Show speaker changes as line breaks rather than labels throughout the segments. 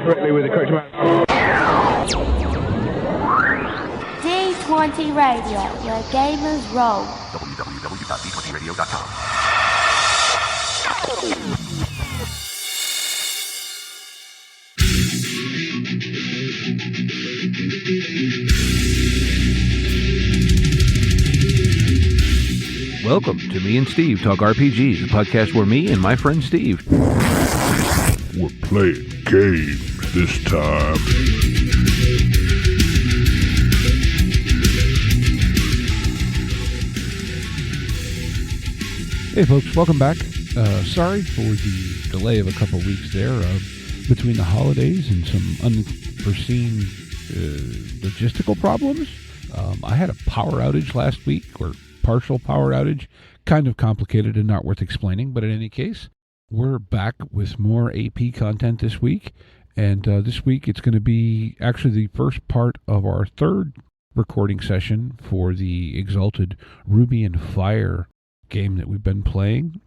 correctly with the correct amount.
D20 Radio, where gamers roll.
www.d20radio.com.
Welcome to Me and Steve Talk RPG, the podcast where me and my friend Steve...
We're playing games this time.
Hey folks, welcome back. Sorry for the delay of a couple weeks there between the holidays and some unforeseen logistical problems. I had a power outage last week, or partial power outage. Kind of complicated and not worth explaining, but in any case, we're back with more AP content this week. And this week it's going to be actually the first part of our third recording session for the Exalted Ruby and Fire game that we've been playing.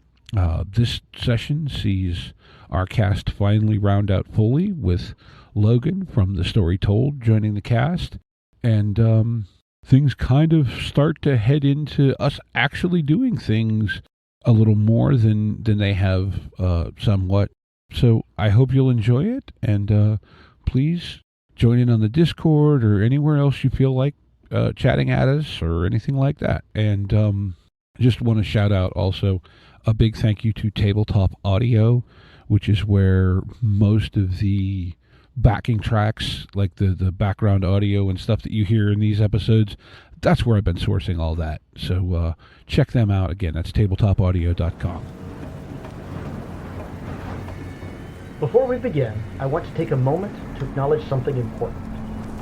This session sees our cast finally round out fully, with Logan from the Story Told joining the cast, and things kind of start to head into us actually doing things a little more than they have somewhat. So I hope you'll enjoy it, and please join in on the Discord or anywhere else you feel like chatting at us or anything like that. And just want to shout out also a big thank you to Tabletop Audio, which is where most of the backing tracks, like the background audio and stuff that you hear in these episodes, that's where I've been sourcing all that. So check them out. Again, that's tabletopaudio.com.
Before we begin, I want to take a moment to acknowledge something important.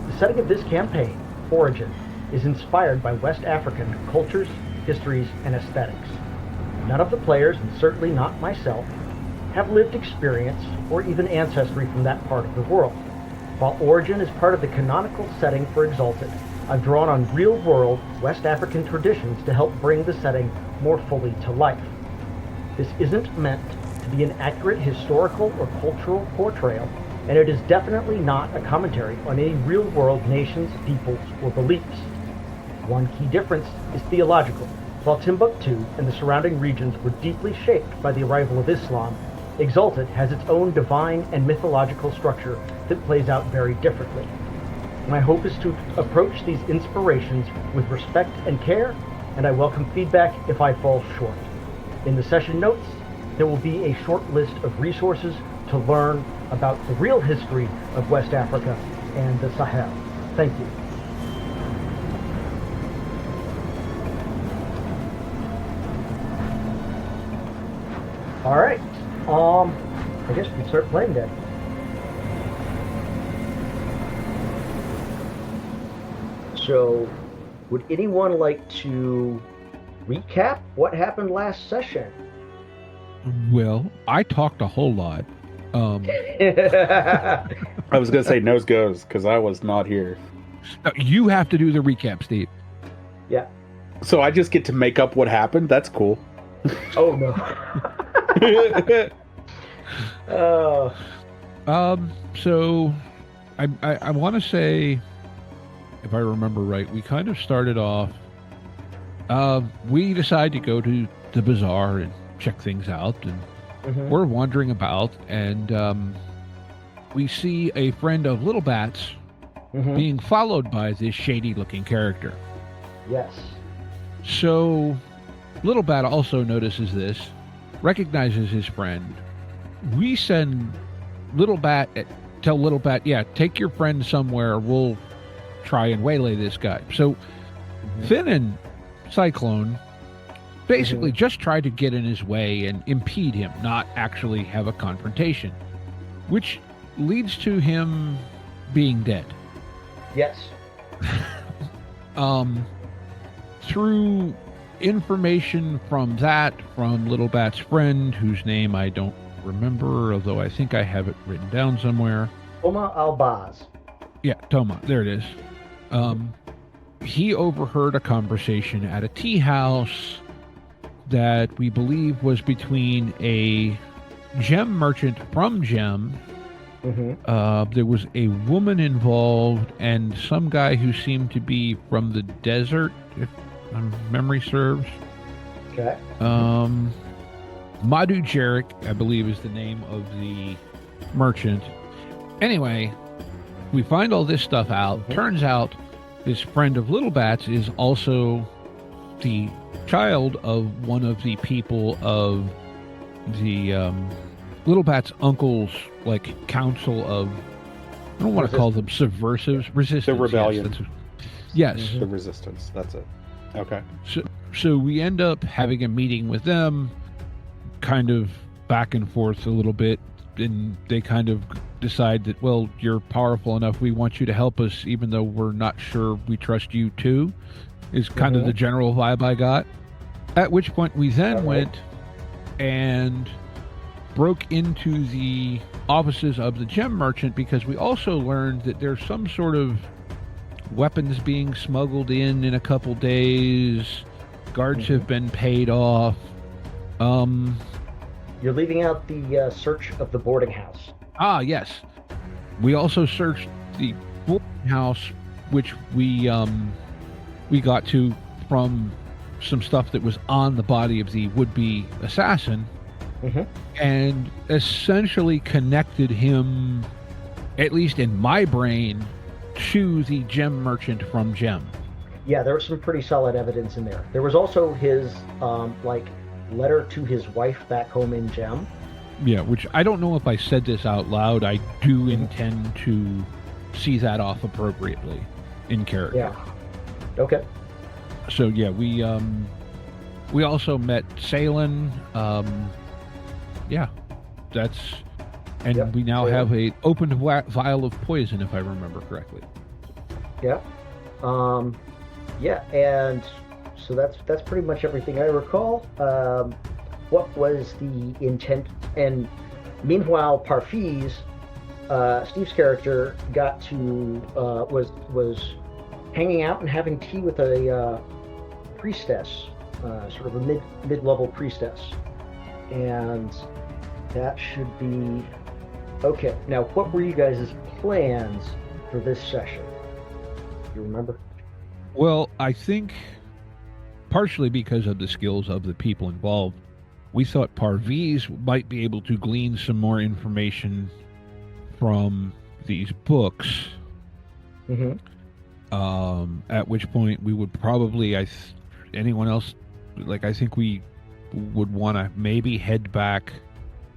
The setting of this campaign, Origin, is inspired by West African cultures, histories, and aesthetics. None of the players, and certainly not myself, have lived experience or even ancestry from that part of the world. While Origin is part of the canonical setting for Exalted, I've drawn on real-world West African traditions to help bring the setting more fully to life. This isn't meant to be an accurate historical or cultural portrayal, and it is definitely not a commentary on any real-world nations, peoples, or beliefs. One key difference is theological. While Timbuktu and the surrounding regions were deeply shaped by the arrival of Islam, Exalted has its own divine and mythological structure that plays out very differently. My hope is to approach these inspirations with respect and care, and I welcome feedback if I fall short. In the session notes, there will be a short list of resources to learn about the real history of West Africa and the Sahel. Thank you. All right, I guess we can start playing then. So, would anyone like to recap what happened last session?
Well, I talked a whole lot.
I was going to say nose goes, because I was not here.
You have to do the recap, Steve.
Yeah.
So I just get to make up what happened? That's cool.
Oh, no.
So I want to say, if I remember right, we kind of started off, we decided to go to the bazaar and check things out, and we're wandering about, and we see a friend of Little Bat's being followed by this shady looking character.
Yes.
So Little Bat also notices this, recognizes his friend. We send tell Little Bat, yeah, take your friend somewhere, we'll try and waylay this guy. So Finn and Cyclone basically just try to get in his way and impede him, not actually have a confrontation, which leads to him being dead.
Yes.
Through information from Little Bat's friend, whose name I don't remember, although I think I have it written down somewhere.
Toma Albaz.
Yeah, Toma. There it is. He overheard a conversation at a tea house that we believe was between a gem merchant from Gem There was a woman involved and some guy who seemed to be from the desert, if my memory serves.
Okay.
Madhu Jarek, I believe, is the name of the merchant. Anyway, we find all this stuff out. Turns out this friend of Little Bat's is also the child of one of the people of the Little Bat's uncle's council of, I don't want to call them subversives, resistance.
The rebellion.
Yes.
The resistance. That's it. Okay.
So we end up having a meeting with them, kind of back and forth a little bit, and they kind of decide that, well, you're powerful enough, we want you to help us, even though we're not sure we trust you too, is kind of the general vibe I got. At which point we then went and broke into the offices of the gem merchant, because we also learned that there's some sort of weapons being smuggled in a couple days. Guards have been paid off.
You're leaving out the search of the boarding house.
Ah, yes. We also searched the boarding house, which we got to from some stuff that was on the body of the would-be assassin, and essentially connected him, at least in my brain, to the gem merchant from Gem.
Yeah, there was some pretty solid evidence in there. There was also his letter to his wife back home in Gem.
Yeah, which I don't know if I said this out loud. I do intend to see that off appropriately in character.
Yeah. Okay.
So yeah, we also met Saelen. Yeah, that's, and we now have a opened vial of poison, if I remember correctly.
Yeah. Yeah, and so that's pretty much everything I recall. What was the intent? And meanwhile, Parviz, Steve's character, got to was hanging out and having tea with a priestess, sort of a mid-level priestess, and that should be okay. Now, what were you guys' plans for this session? You remember?
Well, I think partially because of the skills of the people involved, we thought Parviz might be able to glean some more information from these books. At which point we would probably, anyone else, I think we would want to maybe head back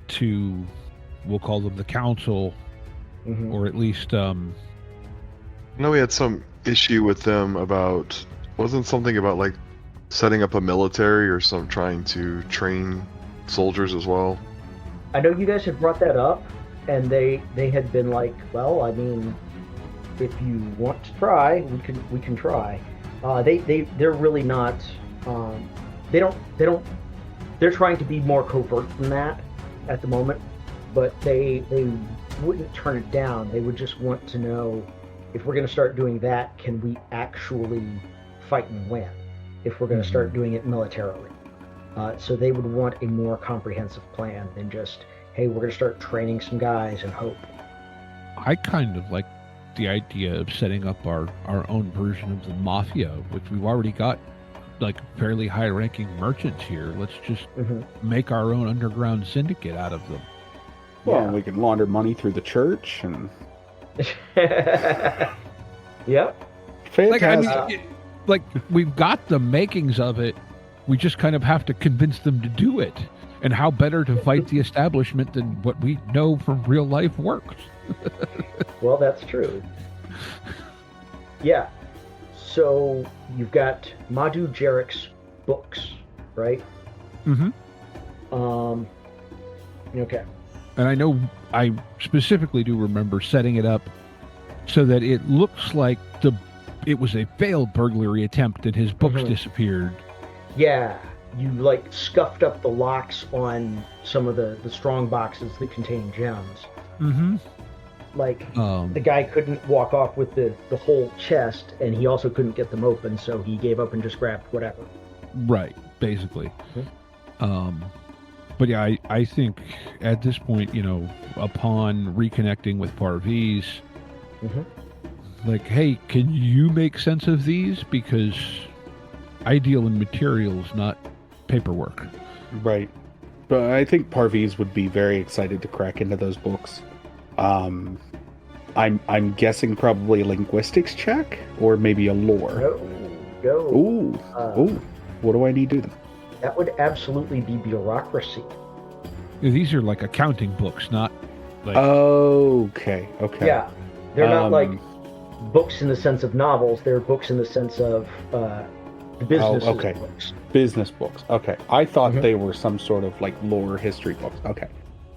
to, we'll call them the council, or at least...
I know we had some issue with them about, wasn't something about setting up a military or some trying to train soldiers as well?
I know you guys had brought that up, and they had been like, well, I mean, if you want to try, we can try. They're really not. They're trying to be more covert than that at the moment, but they wouldn't turn it down. They would just want to know, if we're going to start doing that, can we actually fight and win? If we're going to start doing it militarily. So they would want a more comprehensive plan than just, hey, we're going to start training some guys and hope.
I kind of like the idea of setting up our own version of the mafia, which we've already got fairly high-ranking merchants here. Let's just make our own underground syndicate out of them.
Well, we can launder money through the church and...
Yep.
Fantastic.
We've got the makings of it. We just kind of have to convince them to do it. And how better to fight the establishment than what we know from real life works?
Well, that's true. Yeah. So you've got Madhu Jarek's books, right? Okay.
And I know I specifically do remember setting it up so that it looks like it was a failed burglary attempt and his books disappeared.
Yeah. You scuffed up the locks on some of the strong boxes that contain gems. The guy couldn't walk off with the whole chest, and he also couldn't get them open, so he gave up and just grabbed whatever.
Right, basically. But yeah, I think at this point, upon reconnecting with Parviz, like, hey, can you make sense of these? Because I deal in materials, not paperwork.
Right. But I think Parviz would be very excited to crack into those books. I'm guessing probably a linguistics check or maybe a lore.
No.
Ooh. What do I need to do then?
That would absolutely be bureaucracy.
These are like accounting books, not like...
Okay.
Yeah. They're not like books in the sense of novels. They're books in the sense of the business books.
Business books. Okay. I thought they were some sort of like lore history books. Okay.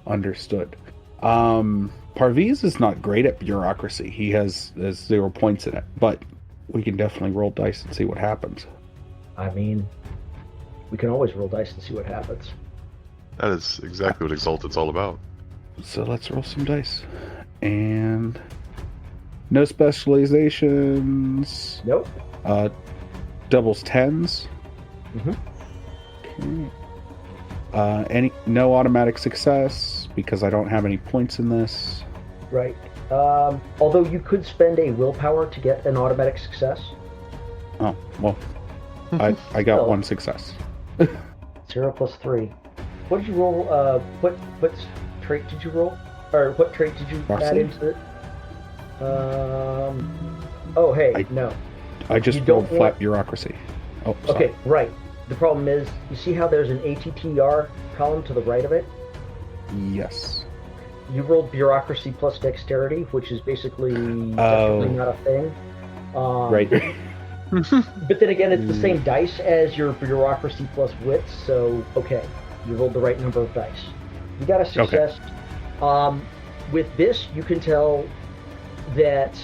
Understood. Parviz is not great at bureaucracy. He has 0 points in it, but we can definitely roll dice and see what happens.
I mean, we can always roll dice and see what happens.
That is exactly what Exalted's all about.
So let's roll some dice. And no specializations.
Nope.
Doubles 10s. Okay. No automatic success because I don't have any points in this.
Right. Although you could spend a willpower to get an automatic success.
Oh, well. I got 1 success.
0 plus 3. What did you roll? What trait did you roll? Or what trait did you add into it? No.
I just rolled flat bureaucracy. Oh, sorry.
Okay, right. The problem is, you see how there's an ATTR column to the right of it?
Yes.
You rolled bureaucracy plus dexterity, which is basically definitely not a thing.
Right.
But then again, it's the same dice as your bureaucracy plus wits, so okay, you rolled the right number of dice. You got a success. Okay. With this, you can tell that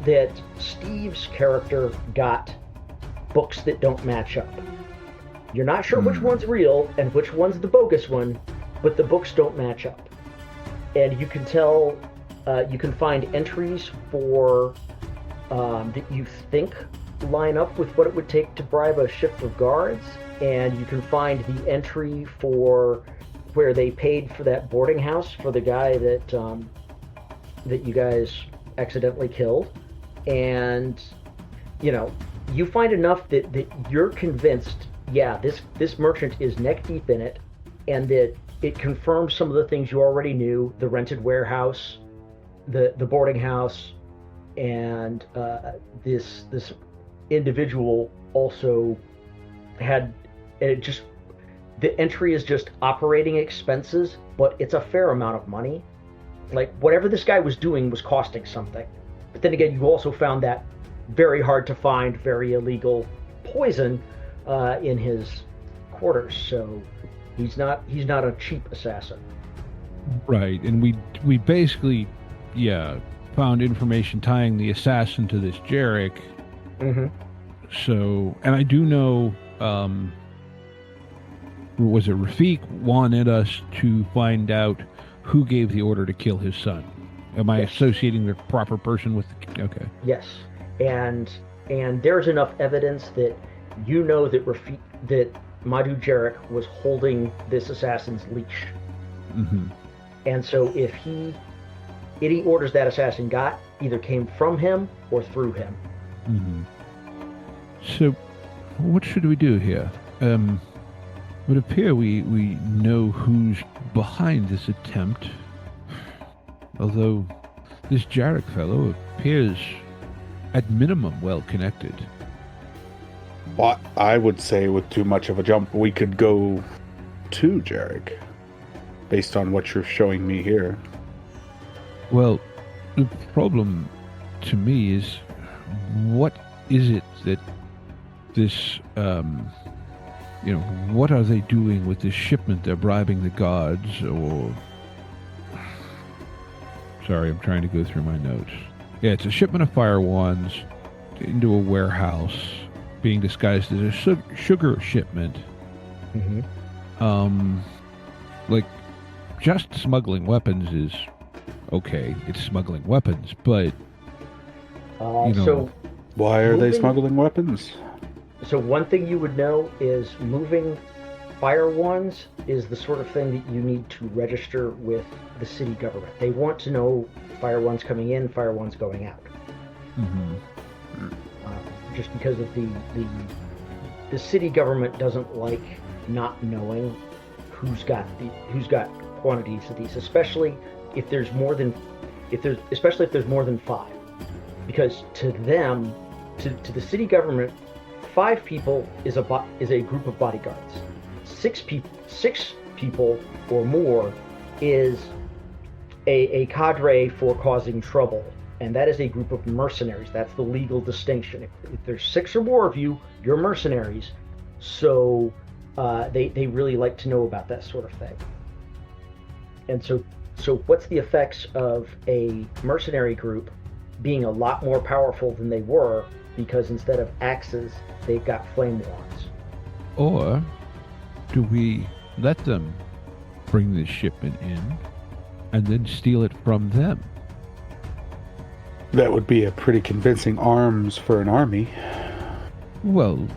that Steve's character got books that don't match up. You're not sure which one's real and which one's the bogus one, but the books don't match up. And you can tell, you can find entries for that you think line up with what it would take to bribe a shift of guards, and you can find the entry for where they paid for that boarding house for the guy that you guys accidentally killed. And you find enough that you're convinced, yeah, this merchant is neck deep in it, and that it confirms some of the things you already knew: the rented warehouse, the boarding house, and this individual also had, and it just, the entry is just operating expenses, but it's a fair amount of money. Like, whatever this guy was doing was costing something. But then again, you also found that very hard to find, very illegal poison in his quarters. So he's not a cheap assassin.
Right, and we basically, found information tying the assassin to this Jarek. So, and I do know, was it Rafik wanted us to find out who gave the order to kill his son. Am I associating the proper person with the... Okay.
Yes. And there's enough evidence that you know that that Madhu Jarek was holding this assassin's leash. And so if any orders that assassin got either came from him or through him.
So what should we do here? It would appear we know who's behind this attempt. Although this Jarek fellow appears at minimum well connected.
Well, I would say with too much of a jump, we could go to Jarek, based on what you're showing me here.
Well, the problem to me is, what is it that this, what are they doing with this shipment? They're bribing the gods, or... Sorry, I'm trying to go through my notes. Yeah, it's a shipment of fire wands into a warehouse, being disguised as a sugar shipment. Like, just smuggling weapons is okay. It's smuggling weapons, but
So
why are they smuggling weapons?
So one thing you would know is moving Fire ones is the sort of thing that you need to register with the city government. They want to know fire ones coming in, fire ones going out. Just because of the city government doesn't like not knowing who's got quantities of these, especially if there's more than 5, because to them, to the city government, 5 people is a group of bodyguards. 6 people or more is a cadre for causing trouble, and that is a group of mercenaries. That's the legal distinction. If there's 6 or more of you, you're mercenaries. So they really like to know about that sort of thing. And so what's the effects of a mercenary group being a lot more powerful than they were, because instead of axes, they've got flame wands?
Or do we let them bring this shipment in and then steal it from them?
That would be a pretty convincing arms for an army.
Well,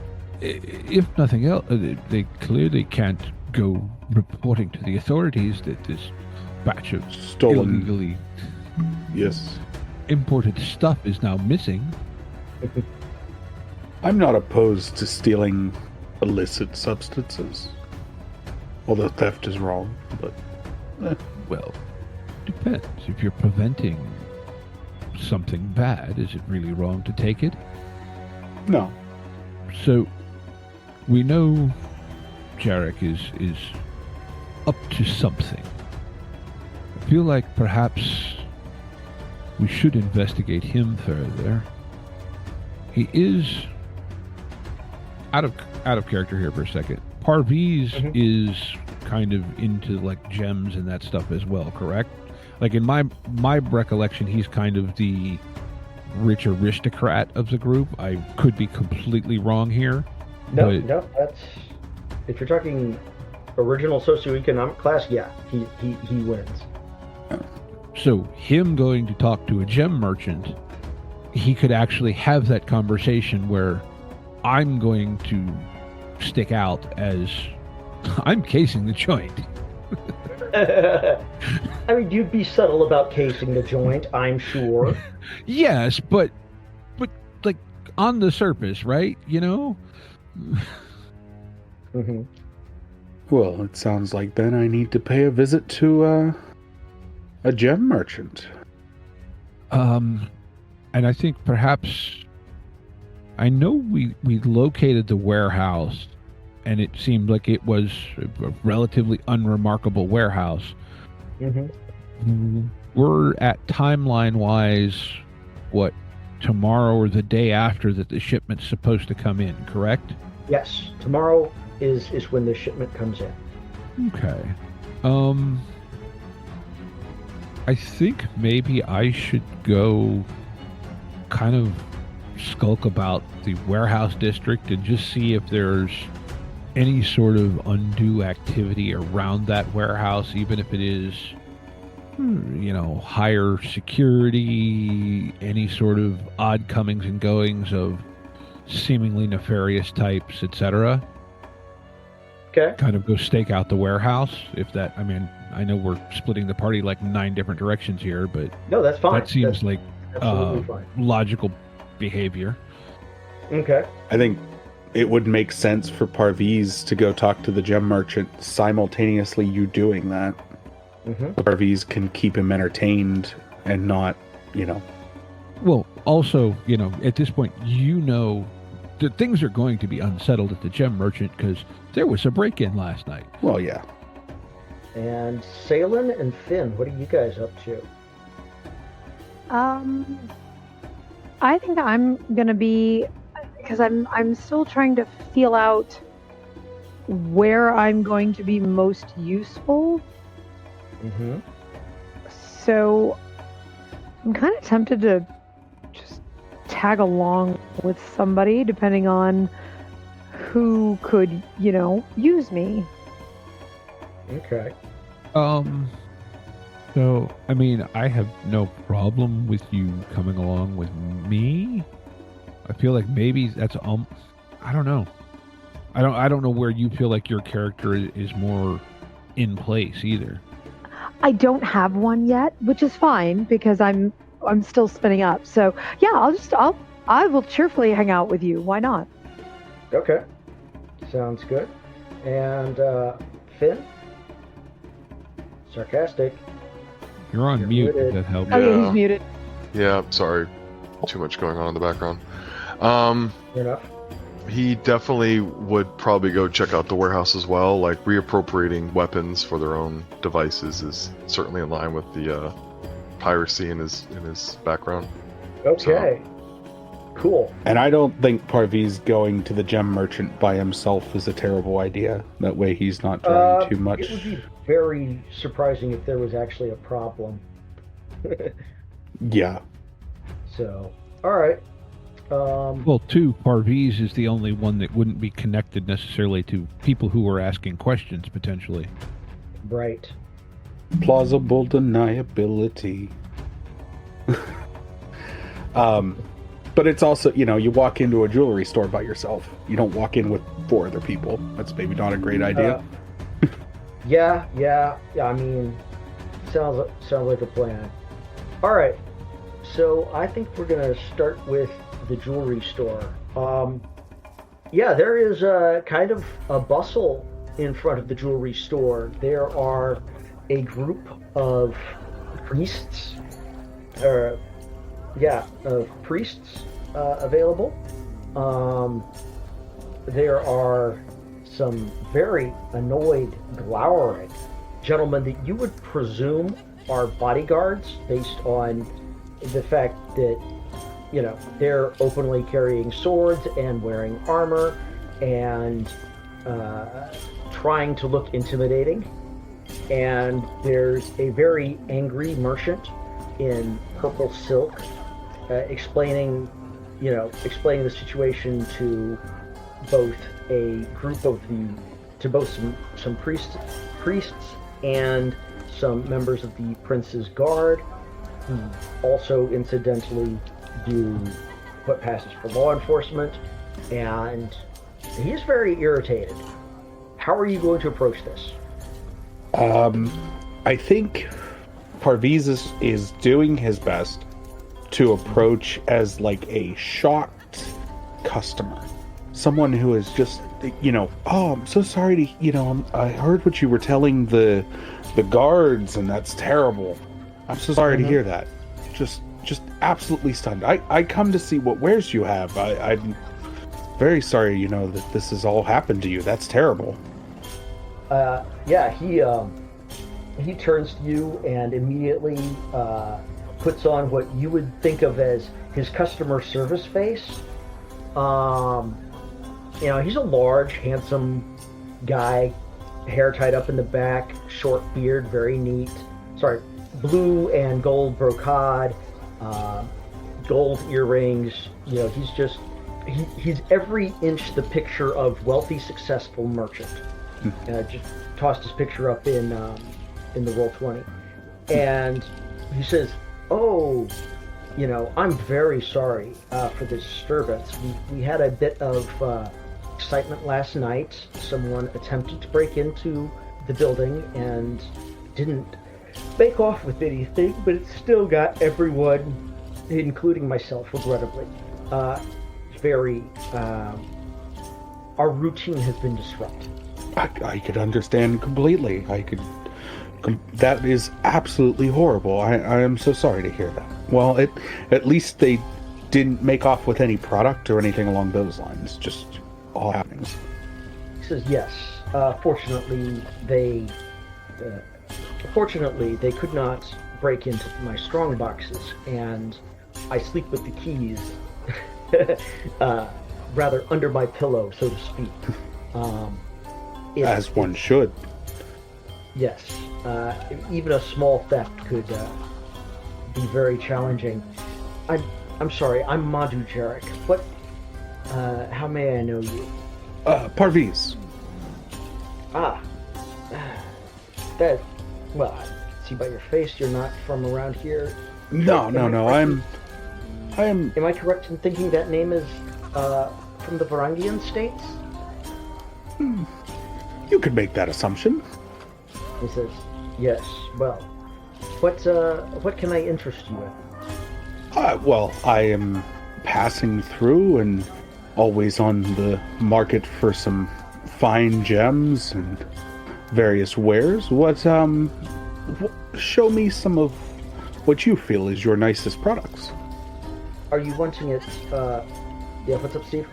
if nothing else, they clearly can't go reporting to the authorities that this batch of
Stolen.
illegally
Yes.
imported stuff is now missing.
I'm not opposed to stealing illicit substances. Although theft is wrong, but...
Well, depends. If you're preventing something bad, is it really wrong to take it?
No.
So, we know Jarek is up to something. I feel like perhaps we should investigate him further. He is out of character here for a second. Parviz is kind of into like gems and that stuff as well, correct? Like in my recollection, he's kind of the rich aristocrat of the group. I could be completely wrong here.
No, that's, if you're talking original socioeconomic class, yeah, he wins.
So him going to talk to a gem merchant, he could actually have that conversation where I'm going to stick out as I'm casing the joint.
I mean, you'd be subtle about casing the joint, I'm sure.
Yes, but like on the surface, right? You know?
Mm-hmm.
Well, it sounds like then I need to pay a visit to a gem merchant.
And I think perhaps I know we located the warehouse, and it seemed like it was a relatively unremarkable warehouse.
Mm-hmm.
We're at timeline-wise, what, tomorrow or the day after that the shipment's supposed to come in, correct?
Yes, tomorrow is when the shipment comes in.
Okay. I think maybe I should go kind of skulk about the warehouse district and just see if there's any sort of undue activity around that warehouse, even if it is, higher security, any sort of odd comings and goings of seemingly nefarious types, etc.
Okay.
Kind of go stake out the warehouse. If that, I mean, I know we're splitting the party like 9 different directions here, but
no, that's fine.
That seems like
absolutely fine.
Logical behavior.
Okay.
I think it would make sense for Parviz to go talk to the gem merchant simultaneously you doing that.
Mm-hmm.
Parviz can keep him entertained and not,
Well, also, at this point, that things are going to be unsettled at the gem merchant because there was a break-in last night.
Well, yeah.
And Saelen and Finn, what are you guys up to?
I think I'm gonna be, because I'm still trying to feel out where I'm going to be most useful.
Mm-hmm.
So I'm kind of tempted to just tag along with somebody, depending on who could, use me.
Okay.
So, I mean, I have no problem with you coming along with me. I feel like maybe that's, I don't know. I don't know where you feel like your character is more in place either.
I don't have one yet, which is fine because I'm still spinning up. So yeah, I will cheerfully hang out with you. Why not?
Okay. Sounds good. And Finn? Sarcastic.
You're on mute.
muted.
That helps.
Oh yeah,
Yeah.
he's muted.
Yeah, sorry. Too much going on in the background.
Fair enough.
He definitely would probably go check out the warehouse as well. Like, reappropriating weapons for their own devices is certainly in line with the piracy in his background.
Okay. Cool.
And I don't think Parviz going to the gem merchant by himself is a terrible idea. That way he's not drawing too much.
It would be very surprising if there was actually a problem.
Yeah.
So, alright.
Well, too, Parviz is the only one that wouldn't be connected necessarily to people who are asking questions, potentially.
Right.
Plausible deniability. But it's also, you walk into a jewelry store by yourself. You don't walk in with 4 other people. That's maybe not a great idea.
Yeah, I mean, sounds like a plan. Alright. So, I think we're going to start with the jewelry store. Yeah, there is kind of a bustle in front of the jewelry store. There are a group of priests, of priests available. There are some very annoyed, glowering gentlemen that you would presume are bodyguards based on the fact that, they're openly carrying swords and wearing armor and trying to look intimidating. And there's a very angry merchant in purple silk explaining the situation to both some priests and some members of the prince's guard, who also incidentally do put passes for law enforcement, and he's very irritated. How are you going to approach this?
I think Parviz is doing his best to approach as like a shocked customer. Someone who is just, oh, I'm so sorry to, I heard what you were telling the guards, and that's terrible. I'm so sorry to hear that. Just absolutely stunned. I come to see what wares you have. I'm very sorry, that this has all happened to you. That's terrible.
He turns to you and immediately puts on what you would think of as his customer service face. He's a large, handsome guy, hair tied up in the back, short beard, very neat. Blue and gold brocade, gold earrings. He's every inch the picture of wealthy, successful merchant. Just tossed his picture up in the Roll20, and he says, "Oh, I'm very sorry for the disturbance. We had a bit of excitement last night. Someone attempted to break into the building and didn't make off with anything, but it still got everyone, including myself, regrettably. Our routine has been disrupted."
I could understand completely. That is absolutely horrible. I am so sorry to hear that. Well, at least they didn't make off with any product or anything along those lines. Just all happenings.
He says, yes. Fortunately, they could not break into my strong boxes, and I sleep with the keys rather under my pillow, so to speak.
As one should.
Yes. Even a small theft could be very challenging. I'm sorry, I'm Madhu Jarek. What? How may I know you?
Parviz.
Well, I see by your face you're not from around here.
No. Am
I correct in thinking that name is from the Varangian states?
You could make that assumption.
He says, yes, well, what can I interest you in?
Well, I am passing through and always on the market for some fine gems and various wares. Show me some of what you feel is your nicest products.
Are you wanting it, yeah, what's up, Steve?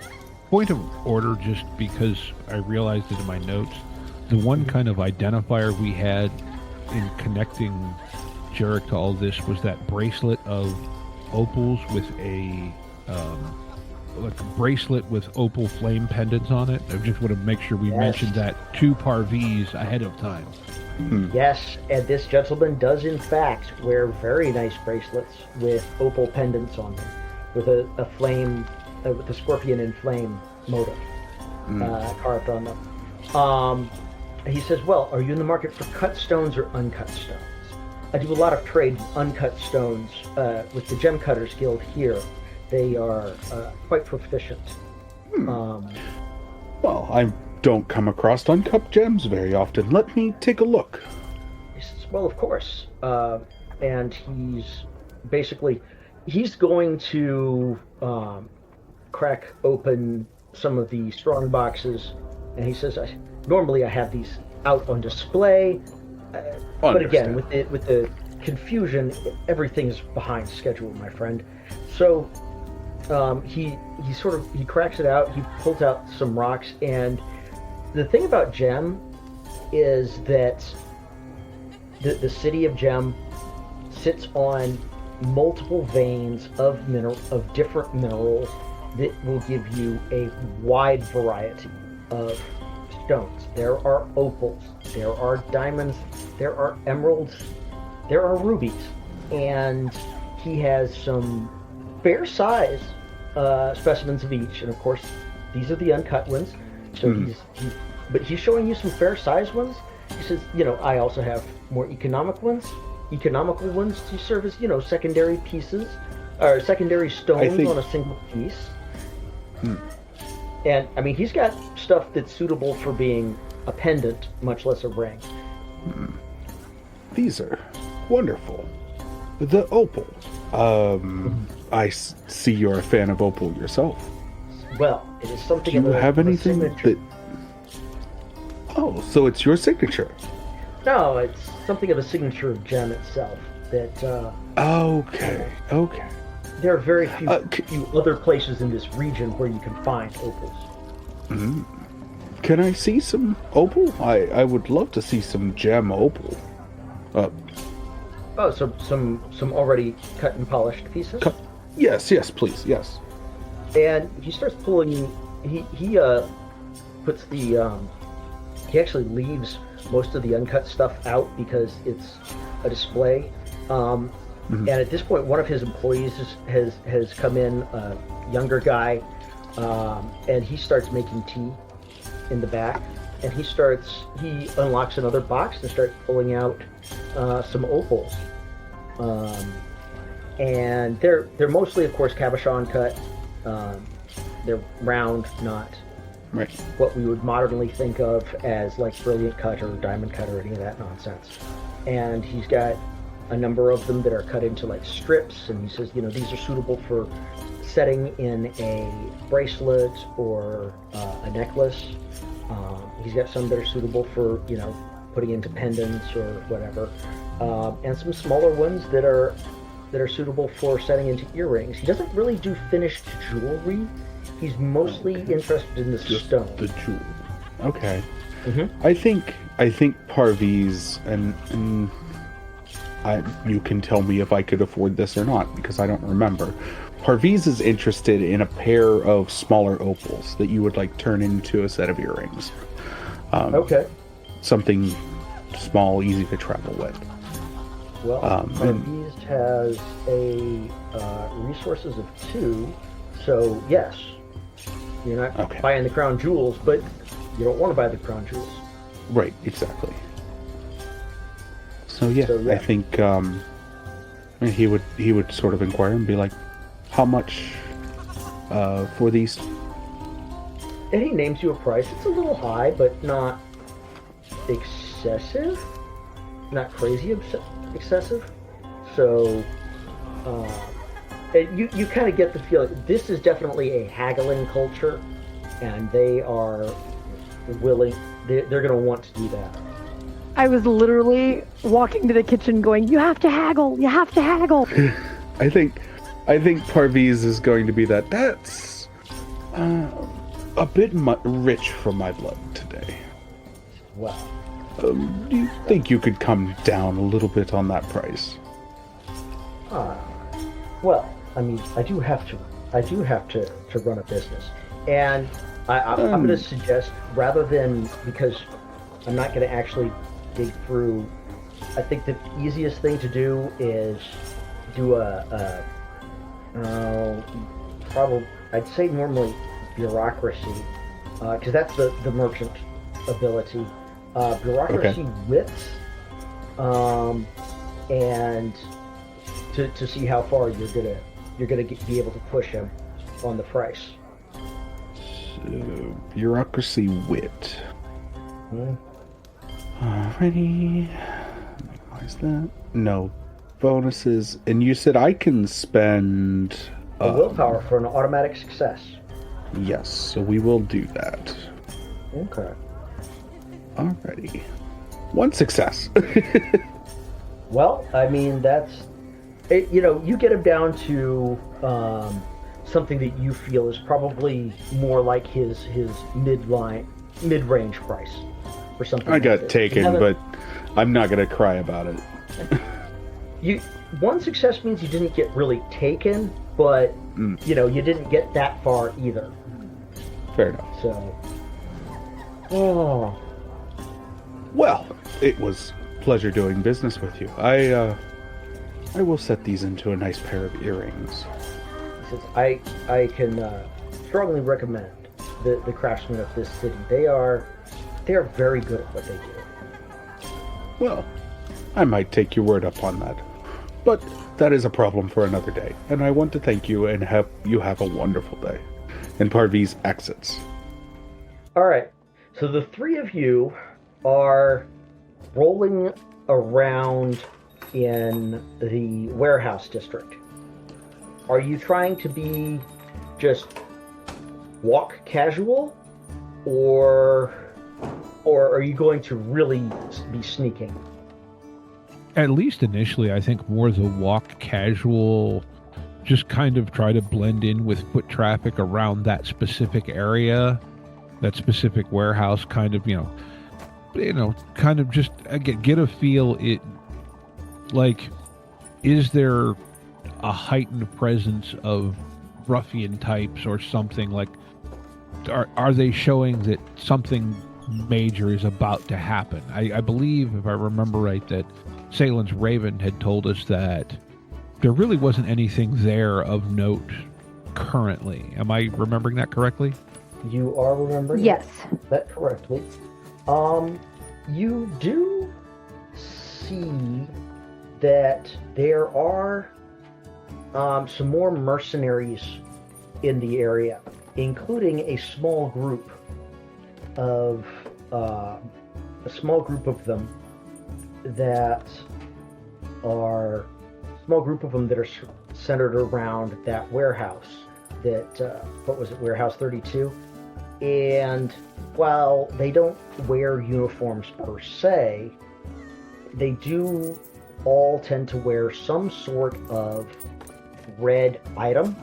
Point of order, just because I realized it in my notes. The one kind of identifier we had in connecting Jarek to all this was that bracelet of opals with a like a bracelet with opal flame pendants on it. I just want to make sure we mentioned that to Parviz ahead of time.
Yes, and this gentleman does in fact wear very nice bracelets with opal pendants on them, with a flame, with a scorpion and flame motif carved on them. He says, well, are you in the market for cut stones or uncut stones? I do a lot of trade in uncut stones with the Gem Cutters Guild here. They are quite proficient.
Well, I don't come across uncut gems very often. Let me take a look.
He says, well, of course. And he's going to crack open some of the strong boxes. And he says, normally I have these out on display. But again, with the confusion, everything's behind schedule, my friend. So he cracks it out. He pulls out some rocks, and the thing about Gem is that the city of Gem sits on multiple veins of different minerals that will give you a wide variety of stones. There are opals, there are diamonds, there are emeralds, there are rubies, and he has some fair size specimens of each, and of course these are the uncut ones. So he's showing you some fair size ones. He says, I also have more economical ones to serve as, secondary pieces or secondary stones on a single piece. And I mean, he's got stuff that's suitable for being a pendant, much less a ring.
These are wonderful. The opal. I see you're a fan of opal yourself.
Well, it is something.
Do you have anything that? Oh, so it's your signature?
No, it's something of a signature of Gem itself. That.
Okay.
There are very few other places in this region where you can find opals.
Can I see some opal? I would love to see some gem opal.
So some already cut and polished pieces?
Yes, please, yes.
And he starts pulling. He puts the. He actually leaves most of the uncut stuff out because it's a display. And at this point, one of his employees has come in, a younger guy, and he starts making tea in the back. And he unlocks another box and starts pulling out some opals. And they're mostly, of course, cabochon cut. They're round, not what we would modernly think of as like brilliant cut or diamond cut or any of that nonsense. And he's got a number of them that are cut into like strips, and he says, these are suitable for setting in a bracelet or a necklace. He's got some that are suitable for, putting into pendants or whatever, and some smaller ones that are suitable for setting into earrings. He doesn't really do finished jewelry. He's mostly interested in the stone.
The jewel. Okay. I think Parviz and you can tell me if I could afford this or not, because I don't remember. Parviz is interested in a pair of smaller opals that you would like turn into a set of earrings.
Okay.
Something small, easy to travel with.
Well, Parviz has a resources of 2, so yes, you're not buying the crown jewels, but you don't want to buy the crown jewels.
Right, exactly. So yeah, I think he would sort of inquire and be like, how much for these?
he names you a price. It's a little high, but not excessive. Not crazy excessive. So, you kind of get the feeling this is definitely a haggling culture, and they are willing. They're going to want to do that.
I was literally walking to the kitchen going, you have to haggle, you have to haggle.
I think Parviz is going to be that. That's a bit rich for my blood today.
Wow.
Do you think you could come down a little bit on that price?
Well, I mean, I do have to run a business, and I'm going to suggest, rather than, because I'm not going to actually dig through, I think the easiest thing to do is do probably, I'd say normally bureaucracy, because that's the merchant ability. Bureaucracy wits, and to see how far you're gonna be able to push him on the price.
So, bureaucracy wit. Alrighty. Why is that? No bonuses. And you said I can spend
a willpower for an automatic success.
Yes, so we will do that.
Okay.
Alrighty. One success.
Well, I mean, that's it, you get him down to something that you feel is probably more like his mid-range price or something.
I got taken, but I'm not going to cry about it.
One success means you didn't get really taken, but you didn't get that far either.
Fair enough.
So,
well, it was pleasure doing business with you. I will set these into a nice pair of earrings.
He says, I can strongly recommend the craftsmen of this city. They are very good at what they do.
Well, I might take your word up on that. But that is a problem for another day. And I want to thank you and have you have a wonderful day. And Parviz exits.
All right. So the three of you are rolling around in the warehouse district. Are you trying to be just walk casual, or are you going to really be sneaking?
At least initially, I think more the walk casual, just kind of try to blend in with foot traffic around that specific area, that specific warehouse, kind of, kind of just get a feel. It, like, is there a heightened presence of ruffian types or something? Like, are they showing that something major is about to happen? I believe, if I remember right, that Saelen's Raven had told us that there really wasn't anything there of note currently. Am I remembering that correctly?
You are remembering
Yes.
that correctly. You do see that there are some more mercenaries in the area, including a small group of them that are centered around that warehouse. That what was it, Warehouse 32? And while they don't wear uniforms per se, they do all tend to wear some sort of red item,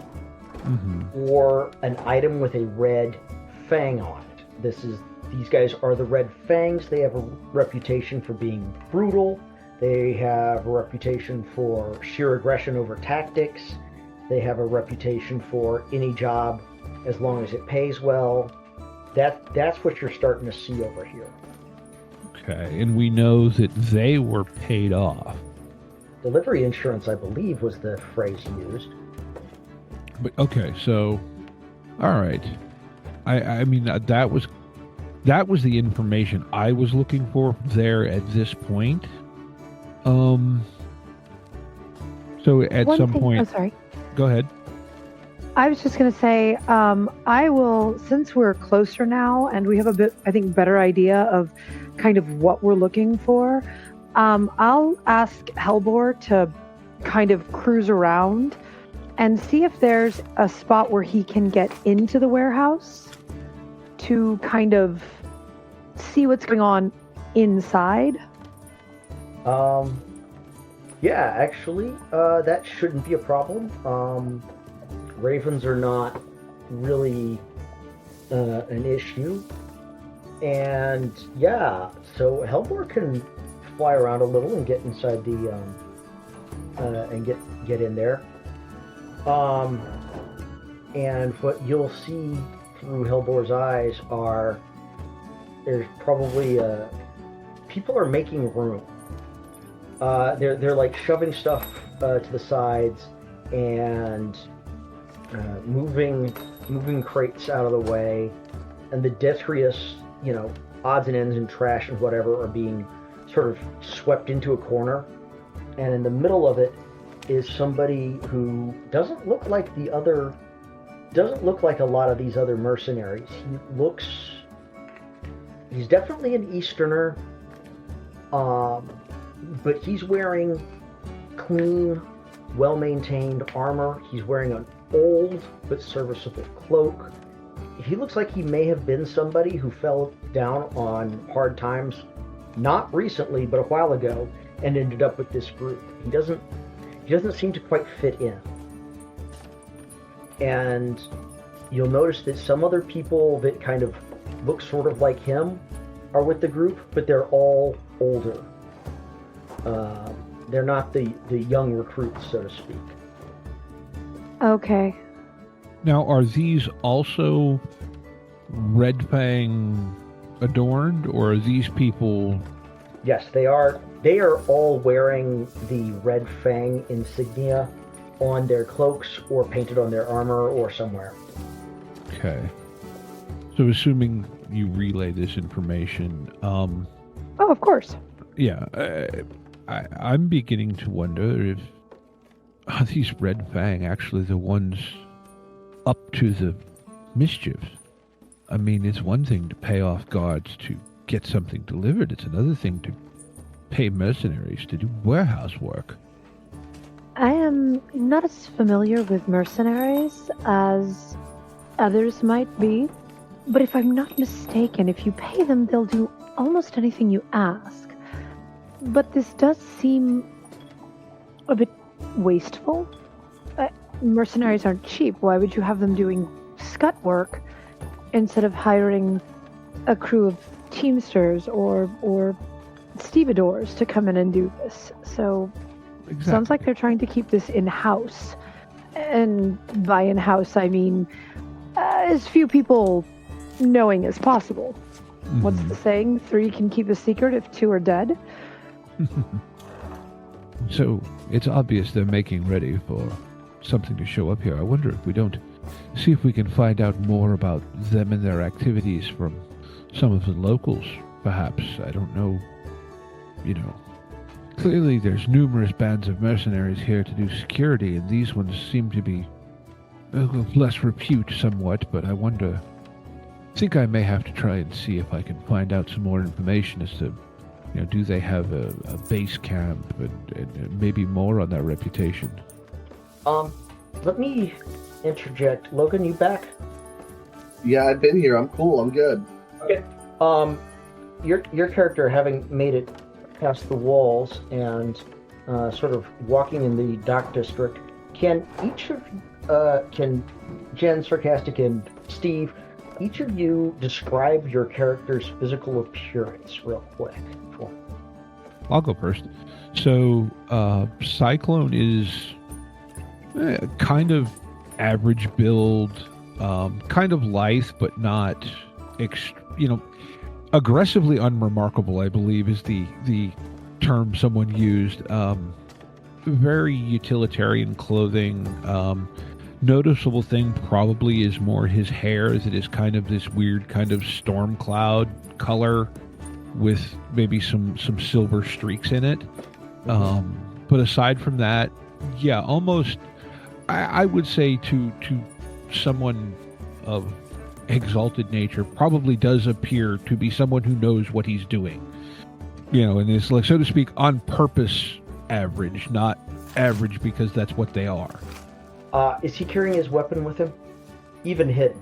or an item with a red fang on it. These guys are the Red Fangs. They have a reputation for being brutal. They have a reputation for sheer aggression over tactics. They have a reputation for any job as long as it pays well. That's what you're starting to see over here.
Okay, and we know that they were paid off.
Delivery insurance, I believe, was the phrase used.
But okay, so all right. I mean that was the information I was looking for there at this point. So at some point,
Oh, sorry.
go ahead.
I was just going to say, I will, since we're closer now and we have a bit, I think, better idea of kind of what we're looking for, I'll ask Helbor to kind of cruise around and see if there's a spot where he can get into the warehouse to kind of see what's going on inside.
Yeah, actually, that shouldn't be a problem. Ravens are not really an issue. And yeah, so Helbor can fly around a little and get inside the and get in there. And what you'll see through Helbor's eyes are there's probably people are making room. They're like shoving stuff to the sides and moving crates out of the way, and the detritus, odds and ends and trash and whatever are being sort of swept into a corner. And in the middle of it is somebody who doesn't look like a lot of these other mercenaries. He's definitely an Easterner, but he's wearing clean, well-maintained armor. He's wearing an old but serviceable cloak. He looks like he may have been somebody who fell down on hard times, not recently, but a while ago, and ended up with this group. He doesn't seem to quite fit in. And you'll notice that some other people that kind of look sort of like him are with the group, but they're all older. They're not the young recruits, so to speak.
Okay.
Now, are these also Red Fang adorned, or are these people...
Yes, they are. They are all wearing the Red Fang insignia on their cloaks or painted on their armor or somewhere.
Okay. So assuming you relay this information...
Oh, of course.
Yeah. I'm beginning to wonder if... Are these Red Fang actually the ones up to the mischief? I mean, it's one thing to pay off guards to get something delivered. It's another thing to pay mercenaries to do warehouse work.
I am not as familiar with mercenaries as others might be, but if I'm not mistaken, if you pay them, they'll do almost anything you ask. But this does seem a bit wasteful. Mercenaries aren't cheap. Why would you have them doing scut work instead of hiring a crew of teamsters or stevedores to come in and do this? So
Exactly.
sounds like they're trying to keep this in-house. And by in-house, I mean as few people knowing as possible.
Mm-hmm.
What's the saying? 3 can keep a secret if 2 are dead.
So it's obvious they're making ready for something to show up here. I wonder if we don't see if we can find out more about them and their activities from some of the locals, perhaps. I don't know. Clearly there's numerous bands of mercenaries here to do security, and these ones seem to be of less repute somewhat, but I wonder... I think I may have to try and see if I can find out some more information as to, do they have a base camp and maybe more on their reputation.
Let me interject. Logan, you back?
Yeah, I've been here. I'm cool. I'm good.
Okay. Your character, having made it past the walls and sort of walking in the dock district, can Jen, Sarcastic, and Steve, each of you describe your character's physical appearance real quick?
I'll go first. So, Cyclone is kind of average build, kind of lithe, but not, aggressively unremarkable, I believe, is the term someone used. Very utilitarian clothing. Noticeable thing probably is more his hair, as it is kind of this weird kind of storm cloud color with maybe some silver streaks in it. But aside from that, yeah, almost, I would say to someone of exalted nature probably does appear to be someone who knows what he's doing. And is, like, so to speak, on purpose average, not average because that's what they are.
Is he carrying his weapon with him? Even hidden?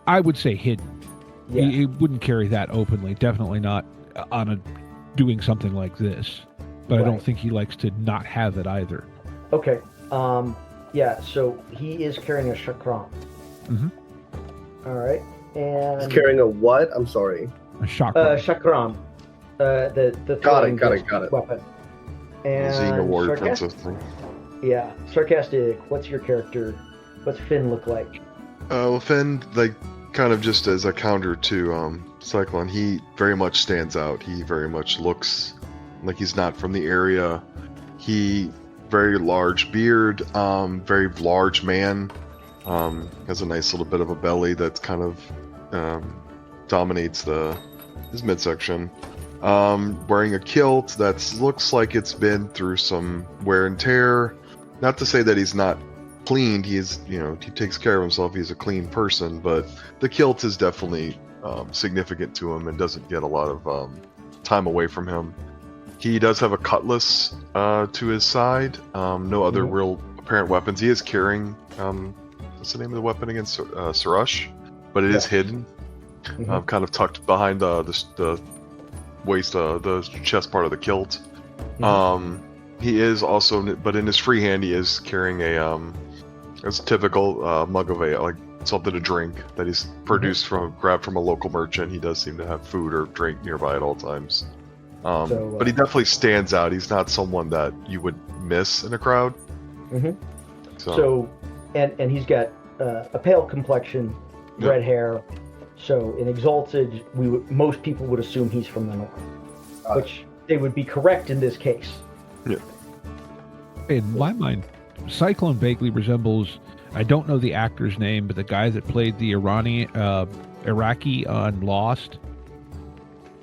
I
would say hidden.
Yeah.
He wouldn't carry that openly. Definitely not on doing something like this. But right. I don't think he likes to not have it either.
Okay. Yeah, so he is carrying a chakram.
Mm-hmm.
All right. And
he's carrying a what? I'm sorry.
A chakram.
Chakram. The
got it.
Weapon. And
Seeing a warrior princess thing.
Yeah. Sarcastic, what's your character? What's Finn look like?
Well, Finn, like, kind of just as a counter to Cyclone, he very much stands out. He very much looks like he's not from the area. He very large beard, very large man. Has a nice little bit of a belly that's kind of dominates his midsection. Wearing a kilt that looks like it's been through some wear and tear. Not to say that he's not cleaned. He takes care of himself. He's a clean person, but the kilt is definitely significant to him and doesn't get a lot of time away from him. He does have a cutlass to his side. No other real apparent weapons. He is carrying what's the name of the weapon against Surush, but it is hidden, kind of tucked behind the waist, the chest part of the kilt. He is also, but in his free hand, he is carrying it's typical mug of like something to drink that he's grabbed from a local merchant. He does seem to have food or drink nearby at all times. But he definitely stands out. He's not someone that you would miss in a crowd.
Mm-hmm. So and he's got a pale complexion, red hair. So in Exalted, most people would assume he's from the north, which they would be correct in this case.
Yeah.
In my mind, Cyclone vaguely resembles, I don't know the actor's name, but the guy that played the Iraqi on Lost.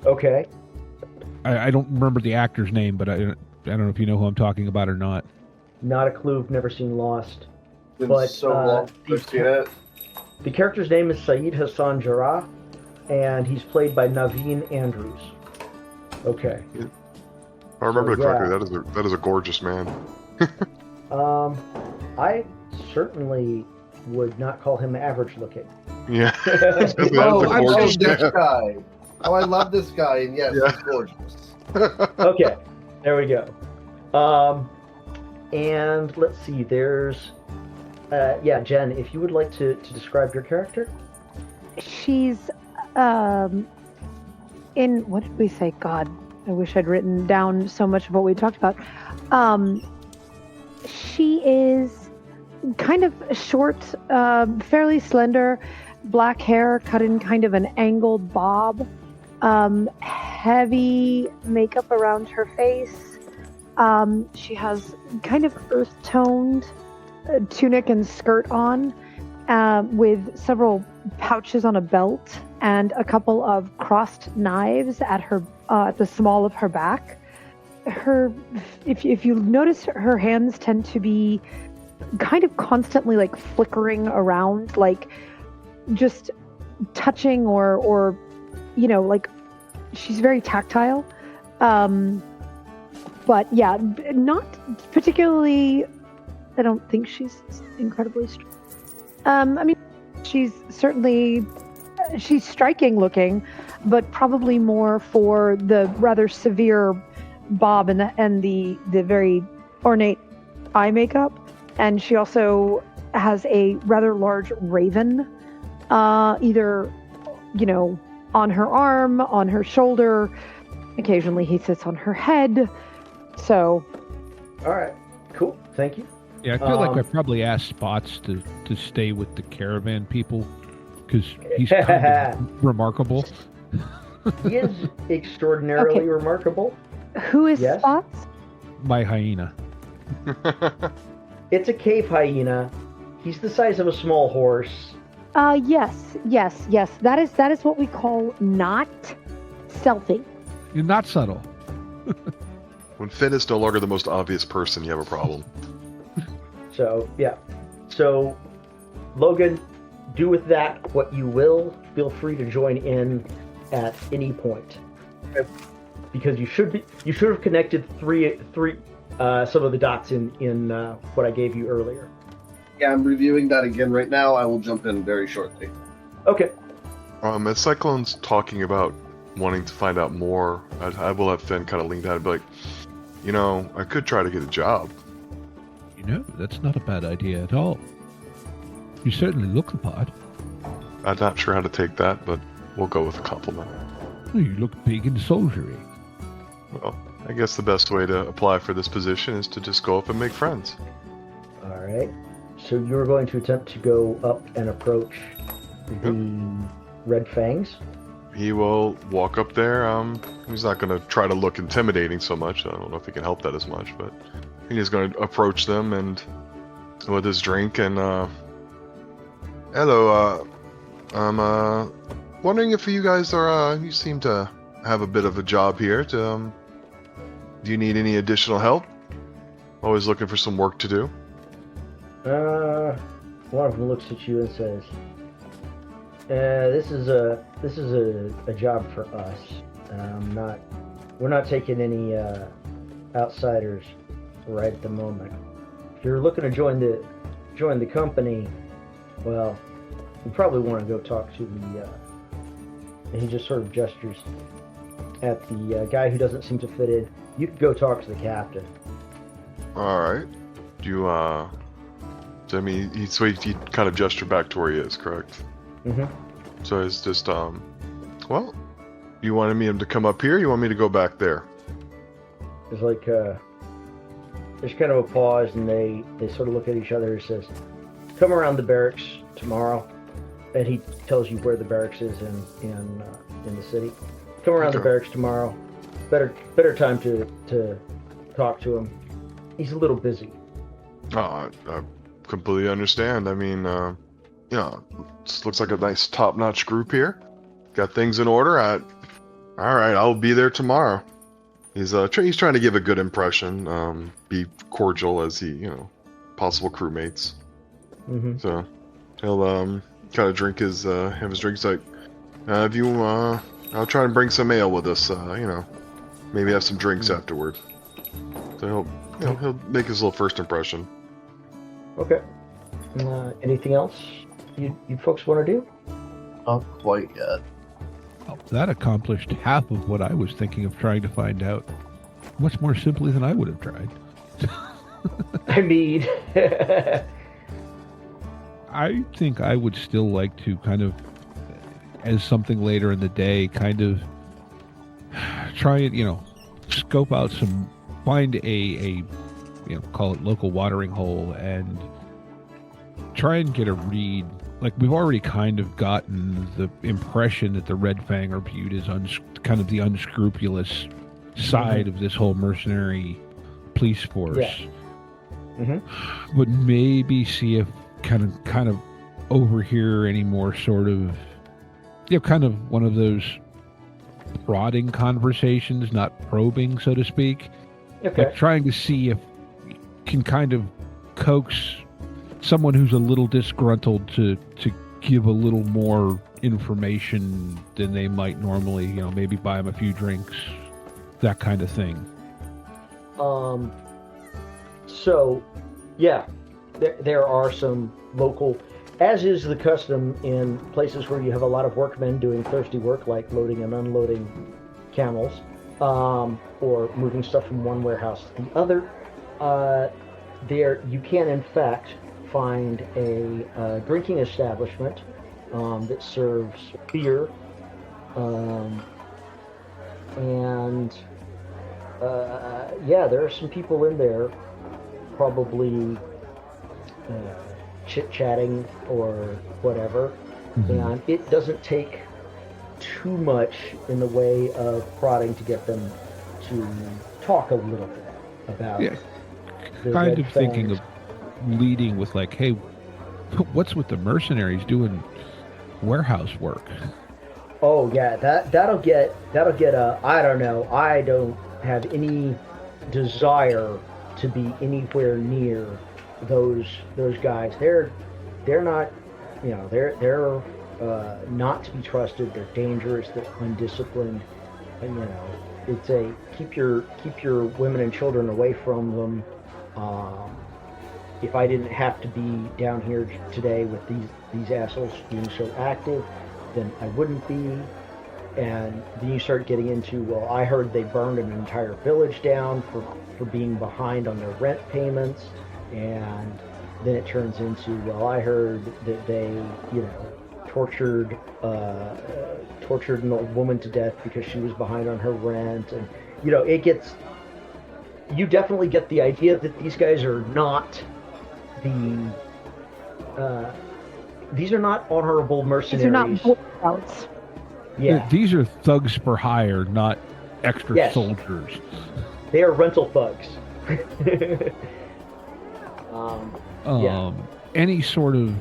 Okay.
I don't remember the actor's name, but I don't know if you know who I'm talking about or not.
Not a clue. Never seen Lost.
But so long. I've seen it.
The character's name is Saeed Hassan Jarrah, and he's played by Naveen Andrews. Okay.
If I remember correctly, that is a gorgeous man.
I certainly would not call him average looking.
Yeah.
I love this guy. Oh, I love this guy, and yes, he's gorgeous.
Okay, there we go. And let's see, there's... Jen, if you would like to describe your character.
She's in, what did we say? God, I wish I'd written down so much of what we talked about. She is kind of short, fairly slender, black hair cut in kind of an angled bob, heavy makeup around her face. She has kind of earth-toned tunic and skirt on, with several pouches on a belt and a couple of crossed knives at her at the small of her back. If you notice, her hands tend to be kind of constantly like flickering around, like just touching or like she's very tactile. But yeah, not particularly. I don't think she's incredibly strong. I mean, she's striking looking, but probably more for the rather severe bob and the very ornate eye makeup. And she also has a rather large raven, either, on her arm, on her shoulder. Occasionally he sits on her head. So.
All right, cool. Thank you.
Yeah, I feel like I probably asked Spots to stay with the caravan people because he's kind of remarkable.
He is extraordinarily remarkable.
Who is Spots?
My hyena.
It's a cave hyena. He's the size of a small horse.
Yes. That is what we call not stealthy.
You're not subtle.
When Finn is no longer the most obvious person, you have a problem.
So, yeah. So, Logan, do with that what you will. Feel free to join in at any point, because you should have connected three some of the dots in what I gave you earlier.
Yeah, I'm reviewing that again right now. I will jump in very shortly.
Okay.
As Cyclone's talking about wanting to find out more, I will have Finn kind of lean down and be like, I could try to get a job.
That's not a bad idea at all. You certainly look the part.
I'm not sure how to take that, but we'll go with a compliment.
You look big and soldiery.
Well, I guess the best way to apply for this position is to just go up and make friends.
All right. So you're going to attempt to go up and approach the Red Fangs?
He will walk up there. He's not going to try to look intimidating so much. I don't know if he can help that as much, but he's going to approach them and with his drink and, hello, I'm wondering if you guys are, you seem to have a bit of a job here. Do you need any additional help? Always looking for some work to do.
One of them looks at you and says, "This is a job for us. We're not taking any outsiders right at the moment. If you're looking to join the company, well, you probably want to go talk to the." And he just sort of gestures at the guy who doesn't seem to fit in. You could go talk to the captain.
All right. Do you So, I mean, he kind of gestured back to where he is, correct?
Mm-hmm.
So it's just, well, you wanted me to come up here, you want me to go back there?
It's like, there's kind of a pause, and they sort of look at each other and says, "Come around the barracks tomorrow." And he tells you where the barracks is in the city. Come around the barracks tomorrow. Better time to talk to him. He's a little busy.
Oh, I completely understand. I mean, it looks like a nice top-notch group here. Got things in order. All right, I'll be there tomorrow. He's trying to give a good impression, be cordial as he, possible crewmates.
Mm-hmm.
So he'll kind of drink his have his drink. He's like, I'll try and bring some ale with us. Maybe have some drinks afterward. So he'll make his little first impression.
Okay. Anything else you folks want to do?
Not quite yet.
Well, that accomplished half of what I was thinking of trying to find out. Much more simply than I would have tried.
I mean...
I think I would still like to kind of, as something later in the day, kind of try and, scope out find a call it local watering hole and try and get a read. Like, we've already kind of gotten the impression that the Red Fang are viewed as kind of the unscrupulous side of this whole mercenary police force.
Yeah. Mm-hmm.
But maybe see if kind of overhear any more sort of, kind of one of those prodding conversations, not probing, so to speak.
Okay.
Like trying to see if can kind of coax someone who's a little disgruntled to give a little more information than they might normally, maybe buy them a few drinks, that kind of thing.
So, yeah, there are some local, as is the custom in places where you have a lot of workmen doing thirsty work, like loading and unloading camels, or moving stuff from one warehouse to the other. There, you can in fact find a drinking establishment that serves beer, and there are some people in there, probably chit-chatting or whatever, and it doesn't take too much in the way of prodding to get them to talk a little bit about
kind of thinking of leading with like, hey, what's with the mercenaries doing warehouse work?
Oh yeah, that'll get I don't know, I don't have any desire to be anywhere near those guys. They're not they're not to be trusted. They're dangerous. They're undisciplined. And, it's a keep your women and children away from them. If I didn't have to be down here today with these assholes being so active, then I wouldn't be. And then you start getting into, well, I heard they burned an entire village down for being behind on their rent payments, and then it turns into, well, I heard that they, tortured an old woman to death because she was behind on her rent, and it gets. You definitely get the idea that these guys are not these are not honorable mercenaries.
These are not Boy Scouts.
Yeah.
These are thugs for hire, not extra soldiers.
They are rental thugs.
Any sort of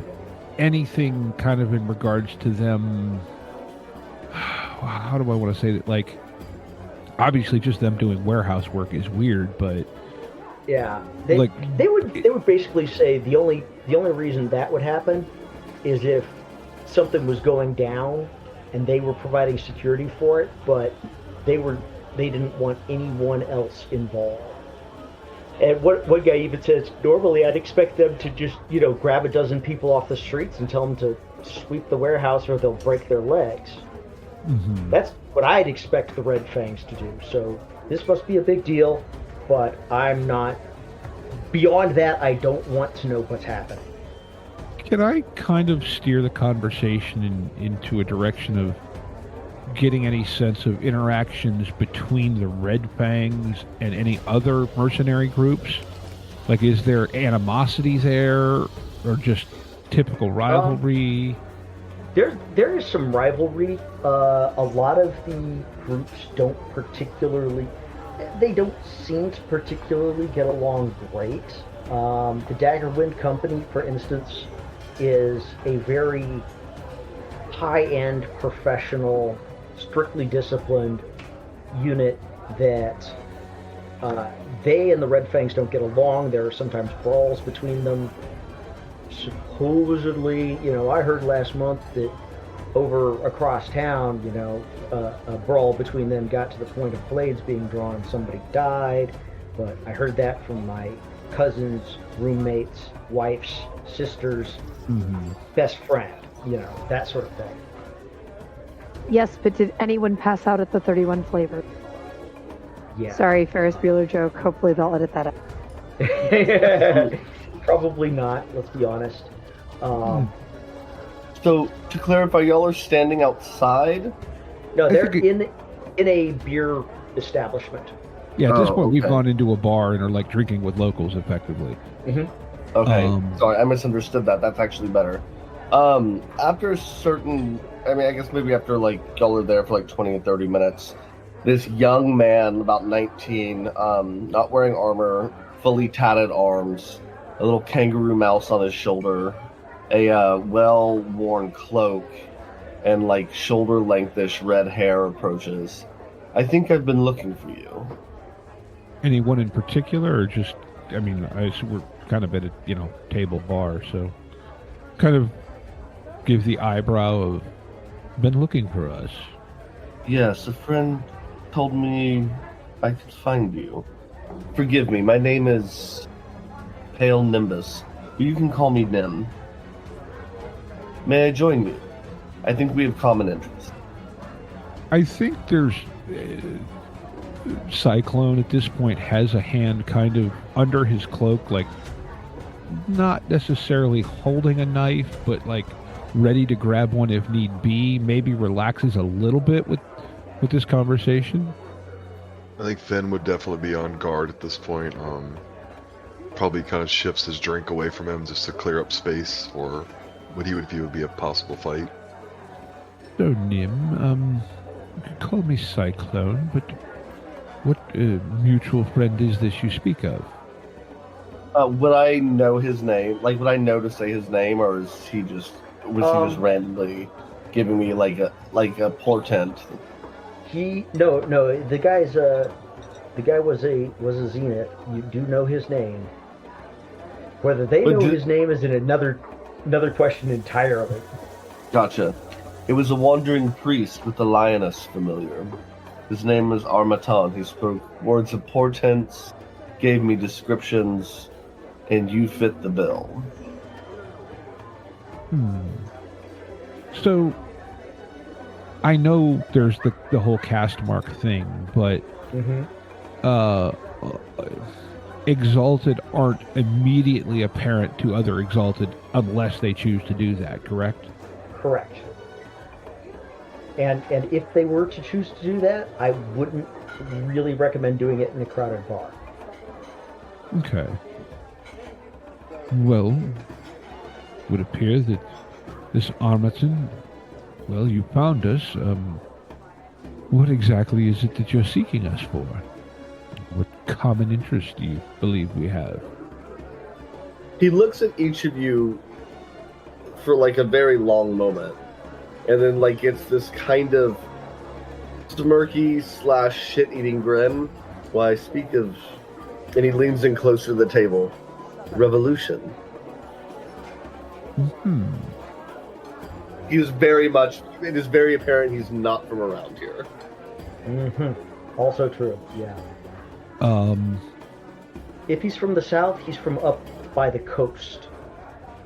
anything kind of in regards to them, how do I want to say that? Like, obviously just them doing warehouse work is weird, but
yeah, they would basically say the only reason that would happen is if something was going down and they were providing security for it, but they didn't want anyone else involved. And one guy even says, normally I'd expect them to just, grab a dozen people off the streets and tell them to sweep the warehouse or they'll break their legs.
Mm-hmm.
That's what I'd expect the Red Fangs to do. So this must be a big deal, but I'm not. Beyond that, I don't want to know what's happening.
Can I kind of steer the conversation into a direction of getting any sense of interactions between the Red Fangs and any other mercenary groups? Like, is there animosity there, or just typical rivalry?
There is some rivalry. A lot of the groups don't seem to particularly get along great. The Daggerwind Company, for instance, is a very high-end, professional, strictly disciplined unit that they and the Red Fangs don't get along. There are sometimes brawls between them. Supposedly, I heard last month that across town, a brawl between them got to the point of blades being drawn and somebody died. But I heard that from my cousins, roommates, wife's sisters, best friend, that sort of thing.
Yes, but did anyone pass out at the 31 flavor?
Yeah.
Sorry, Ferris Bueller joke. Hopefully they'll edit that out.
Probably not, let's be honest.
So, to clarify, y'all are standing outside?
No, they're in a beer establishment.
Yeah, at this point we've gone into a bar and are like drinking with locals effectively.
Mm-hmm.
Okay, sorry, I misunderstood that. That's actually better. After a certain, I guess maybe after y'all are there for 20 and 30 minutes, this young man, about 19, not wearing armor, fully tatted arms, a little kangaroo mouse on his shoulder, a well-worn cloak, and shoulder-lengthish red hair approaches. I think I've been looking for you.
Anyone in particular, or just, I assume we're kind of at a, table bar, so kind of give the eyebrow of, been looking for us.
Yes, a friend told me I could find you. Forgive me, my name is Pale Nimbus, but you can call me Nim. May I join you? I think we have common interests.
I think there's... Cyclone at this point has a hand kind of under his cloak, not necessarily holding a knife, but ready to grab one if need be. Maybe relaxes a little bit with this conversation.
I think Finn would definitely be on guard at this point. Probably kind of shifts his drink away from him just to clear up space for what he would view would be a possible fight.
So, Nim, you could call me Cyclone, but what mutual friend is this you speak of?
Would I know his name? Would I know to say his name, or was he just randomly giving me a portent?
No. The guy was a Zenith. You do know his name. Whether they know his name is in another Another question entirely.
Gotcha. It was a wandering priest with a lioness familiar. His name was Armatan. He spoke words of portents, gave me descriptions, and you fit the bill.
So, I know there's the whole cast mark thing, but Exalted aren't immediately apparent to other Exalted unless they choose to do that, correct?
Correct. And if they were to choose to do that, I wouldn't really recommend doing it in a crowded bar.
Okay. Well, it would appear that this Armaton, well, you found us. What exactly is it that you're seeking us for? What common interest do you believe we have?
He looks at each of you for like a very long moment, and then like it's this kind of smirky / shit-eating grin. Why, I speak of, and he leans in closer to the table. Revolution. He was very much. It is very apparent he's not from around here.
Also true. Yeah. If he's from the south, he's from up by the coast,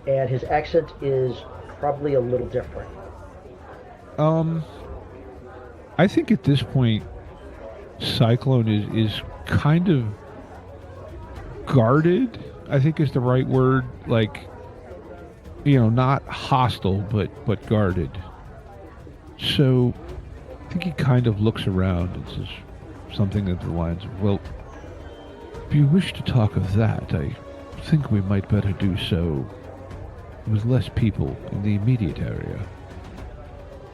and his accent is probably a little different.
I think at this point, Cyclone is kind of guarded, I think is the right word. Like, not hostile, but guarded. So, I think he kind of looks around and says something at the lines of, well, if you wish to talk of that, I think we might better do so with less people in the immediate area.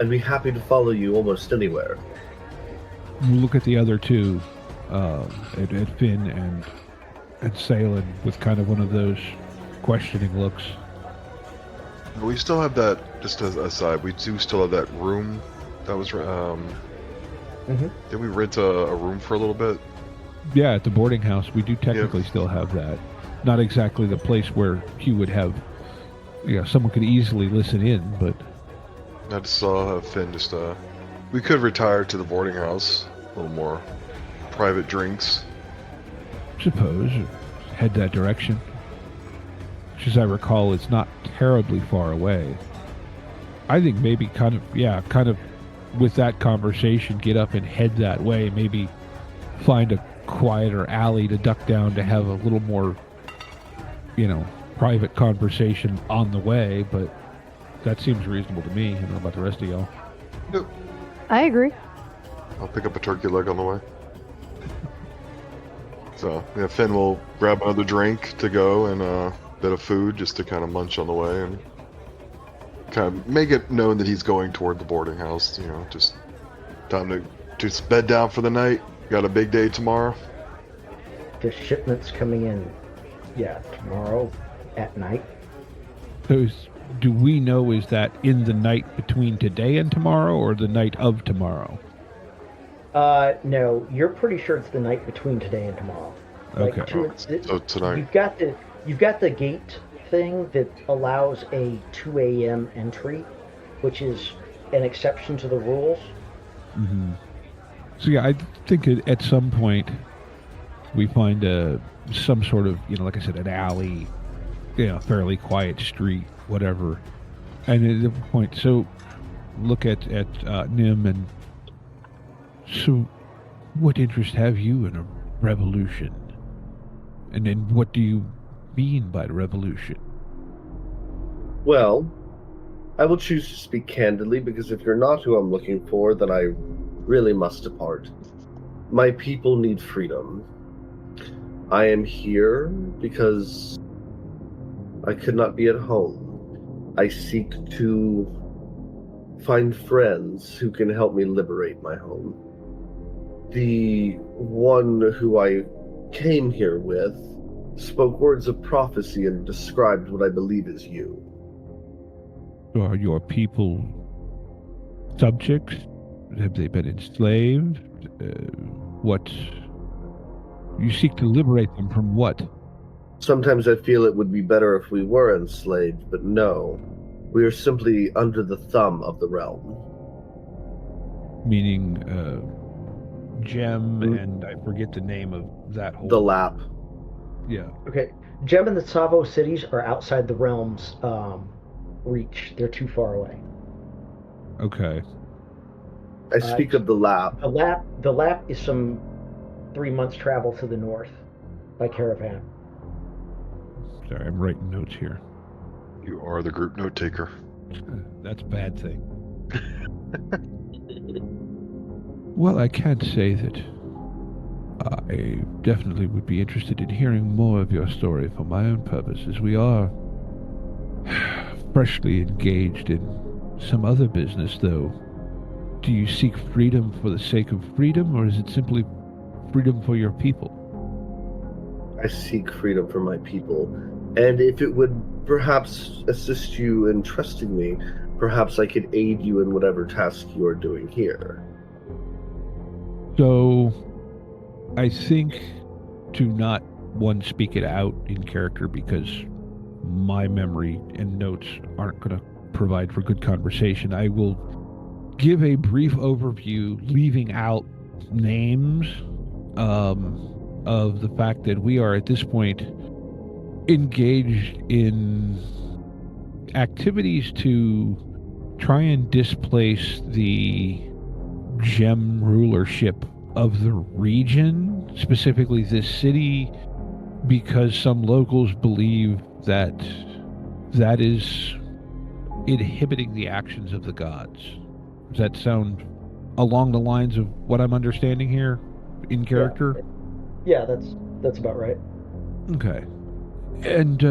I'd be happy to follow you almost anywhere.
Look at the other two, at Finn and Saelen, with kind of one of those questioning looks.
We still have that, just as a side, we do still have that room that was, did we rent a room for a little bit?
Yeah, at the boarding house, we do technically still have that. Not exactly the place where he would have, someone could easily listen in, but...
I just saw Finn just, we could retire to the boarding house, a little more private drinks.
Suppose, head that direction. Which, as I recall, it's not terribly far away. I think maybe kind of with that conversation, get up and head that way, maybe find a quieter alley to duck down to have a little more, private conversation on the way, but that seems reasonable to me. I don't know about the rest of y'all.
Yep.
I agree.
I'll pick up a turkey leg on the way. So, Finn will grab another drink to go and a bit of food just to kind of munch on the way and kind of make it known that he's going toward the boarding house. Just time to just bed down for the night. Got a big day tomorrow.
The shipment's coming in, tomorrow at night.
So do we know, is that in the night between today and tomorrow, or the night of tomorrow?
No, you're pretty sure it's the night between today and tomorrow.
Okay.
So tonight.
You've got the gate thing that allows a 2 a.m. entry, which is an exception to the rules.
Mm-hmm. So I think at some point we find some sort of, like I said, an alley, fairly quiet street, whatever. And at the point, so look at Nim, and so what interest have you in a revolution? And then what do you mean by revolution?
Well, I will choose to speak candidly, because if you're not who I'm looking for, then I really must depart. My people need freedom. I am here because I could not be at home. I seek to find friends who can help me liberate my home. The one who I came here with spoke words of prophecy and described what I believe is you.
Are your people subjects? Have they been enslaved? What? You seek to liberate them from what?
Sometimes I feel it would be better if we were enslaved, but no. We are simply under the thumb of the realm.
Meaning, Gem, and I forget the name of that whole...
The Lap.
Yeah.
Okay. Gem and the Savo cities are outside the realm's reach. They're too far away.
Okay.
I speak of the Lap.
The Lap is some 3 months travel to the north by caravan.
Sorry, I'm writing notes here.
You are the group note taker.
That's a bad thing. Well, I can't say that I definitely would be interested in hearing more of your story for my own purposes. We are freshly engaged in some other business, though. Do you seek freedom for the sake of freedom, or is it simply freedom for your people?
I seek freedom for my people, and if it would perhaps assist you in trusting me, perhaps I could aid you in whatever task you are doing here.
So, I think to not, speak it out in character, because my memory and notes aren't going to provide for good conversation. I will give a brief overview, leaving out names, of the fact that we are at this point engaged in activities to try and displace the gem rulership of the region, specifically this city, because some locals believe that that is inhibiting the actions of the gods. Does that sound along the lines of what I'm understanding here in character?
Yeah, that's about right.
Okay. And,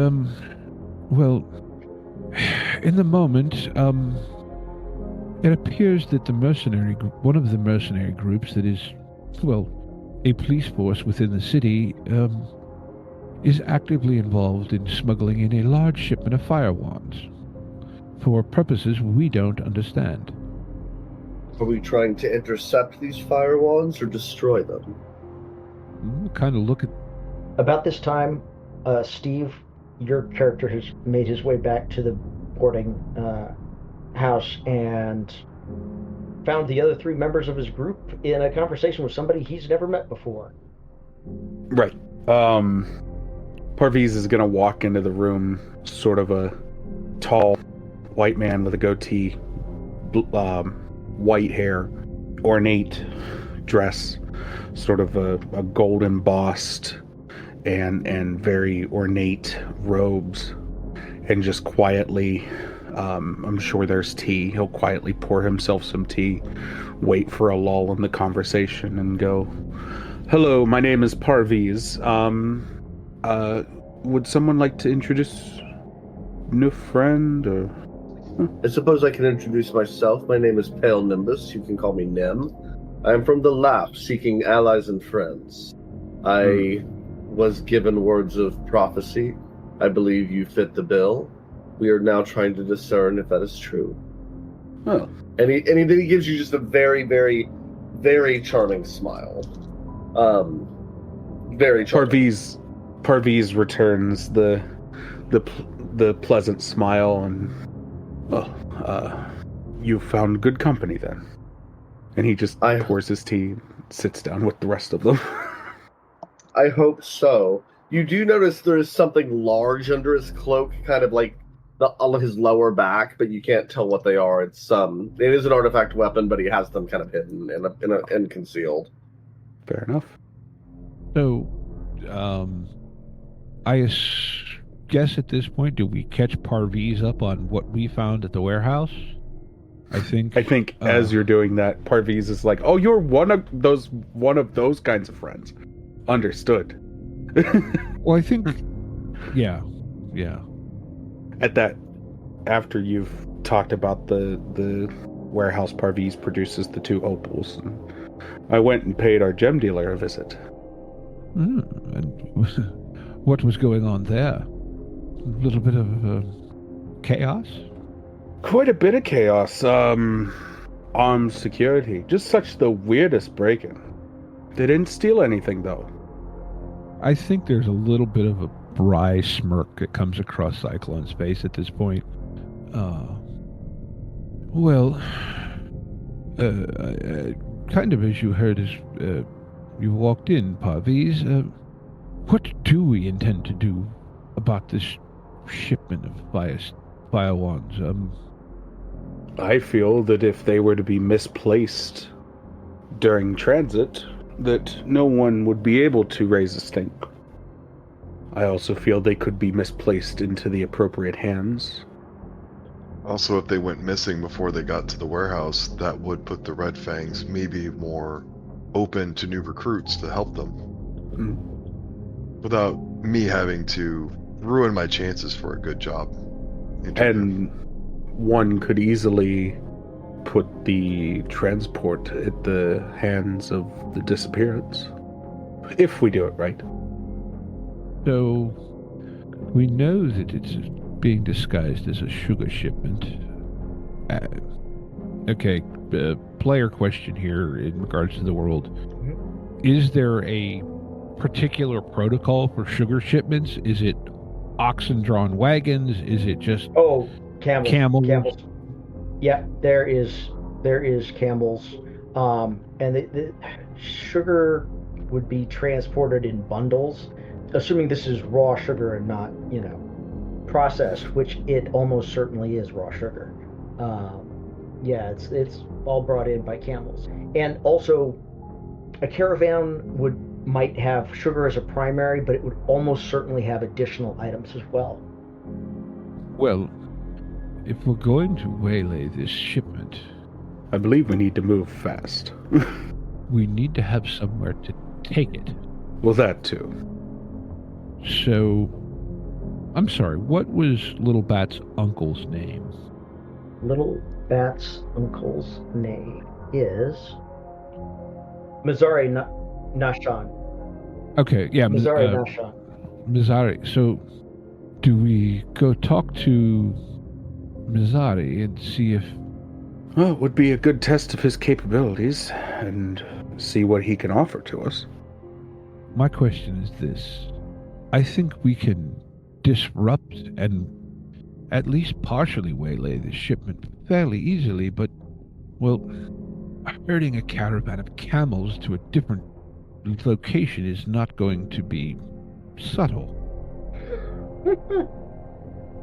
well, in the moment, it appears that one of the mercenary groups that is, well, a police force within the city, is actively involved in smuggling in a large shipment of fire wands for purposes we don't understand.
Are we trying to intercept these fire wands or destroy them?
Kind of look at...
About this time, Steve, your character has made his way back to the boarding house and found the other 3 members of his group in a conversation with somebody he's never met before.
Right. Parviz is going to walk into the room, sort of a tall white man with a goatee, white hair, ornate dress, sort of a gold embossed and very ornate robes, and just quietly, I'm sure there's tea, he'll quietly pour himself some tea, wait for a lull in the conversation, and go, "Hello, my name is Parviz. Would someone like to introduce new friend, or..."
I suppose I can introduce myself. My name is Pale Nimbus. You can call me Nim. I am from the Lap, seeking allies and friends. I was given words of prophecy. I believe you fit the bill. We are now trying to discern if that is true.
Oh.
And then he gives you just a very, very, very charming smile. Very charming.
Parviz returns the pleasant smile and, you found good company then. And he just pours his tea and sits down with the rest of them.
I hope so. You do notice there is something large under his cloak, kind of like all of his lower back, but you can't tell what they are. It is an artifact weapon, but he has them kind of hidden and concealed.
Fair enough.
So, I guess at this point, do we catch Parviz up on what we found at the warehouse? I think as you're doing that, Parviz is like, "Oh, you're one of those kinds of friends." Understood. Well, I think, yeah.
At that, after you've talked about the warehouse, Parviz produces the 2 opals. And I went and paid our gem dealer a visit.
And what was going on there? A little bit of chaos?
Quite a bit of chaos. Armed security. Just such the weirdest break-in. They didn't steal anything, though.
I think there's a little bit of wry smirk that comes across Cyclone's face at this point. Kind of as you heard as you walked in, Parviz, what do we intend to do about this shipment of fire wands?
I feel that if they were to be misplaced during transit, that no one would be able to raise a stink. I also feel they could be misplaced into the appropriate hands.
Also, if they went missing before they got to the warehouse, that would put the Red Fangs maybe more open to new recruits to help them. Without me having to ruin my chances for a good job.
And one could easily put the transport at the hands of the disappearance. If we do it right.
So, we know that it's being disguised as a sugar shipment. Player question here in regards to the world. Is there a particular protocol for sugar shipments? Is it oxen-drawn wagons? Is it just camels?
Yeah, there is camels. And the sugar would be transported in bundles, assuming this is raw sugar and not, processed, which it almost certainly is raw sugar. It's all brought in by camels. And also, a caravan might have sugar as a primary, but it would almost certainly have additional items as well.
Well, if we're going to waylay this shipment,
I believe we need to move fast.
We need to have somewhere to take it.
Well, that too.
So, I'm sorry, what was Little Bat's uncle's name?
Little Bat's uncle's name is Mizari Nashan.
Okay, yeah.
Mizari Nashan.
Mizari. So, do we go talk to Mizari and see if...
Well, it would be a good test of his capabilities and see what he can offer to us.
My question is this. I think we can disrupt and at least partially waylay the shipment fairly easily, but, well, herding a caravan of camels to a different location is not going to be subtle.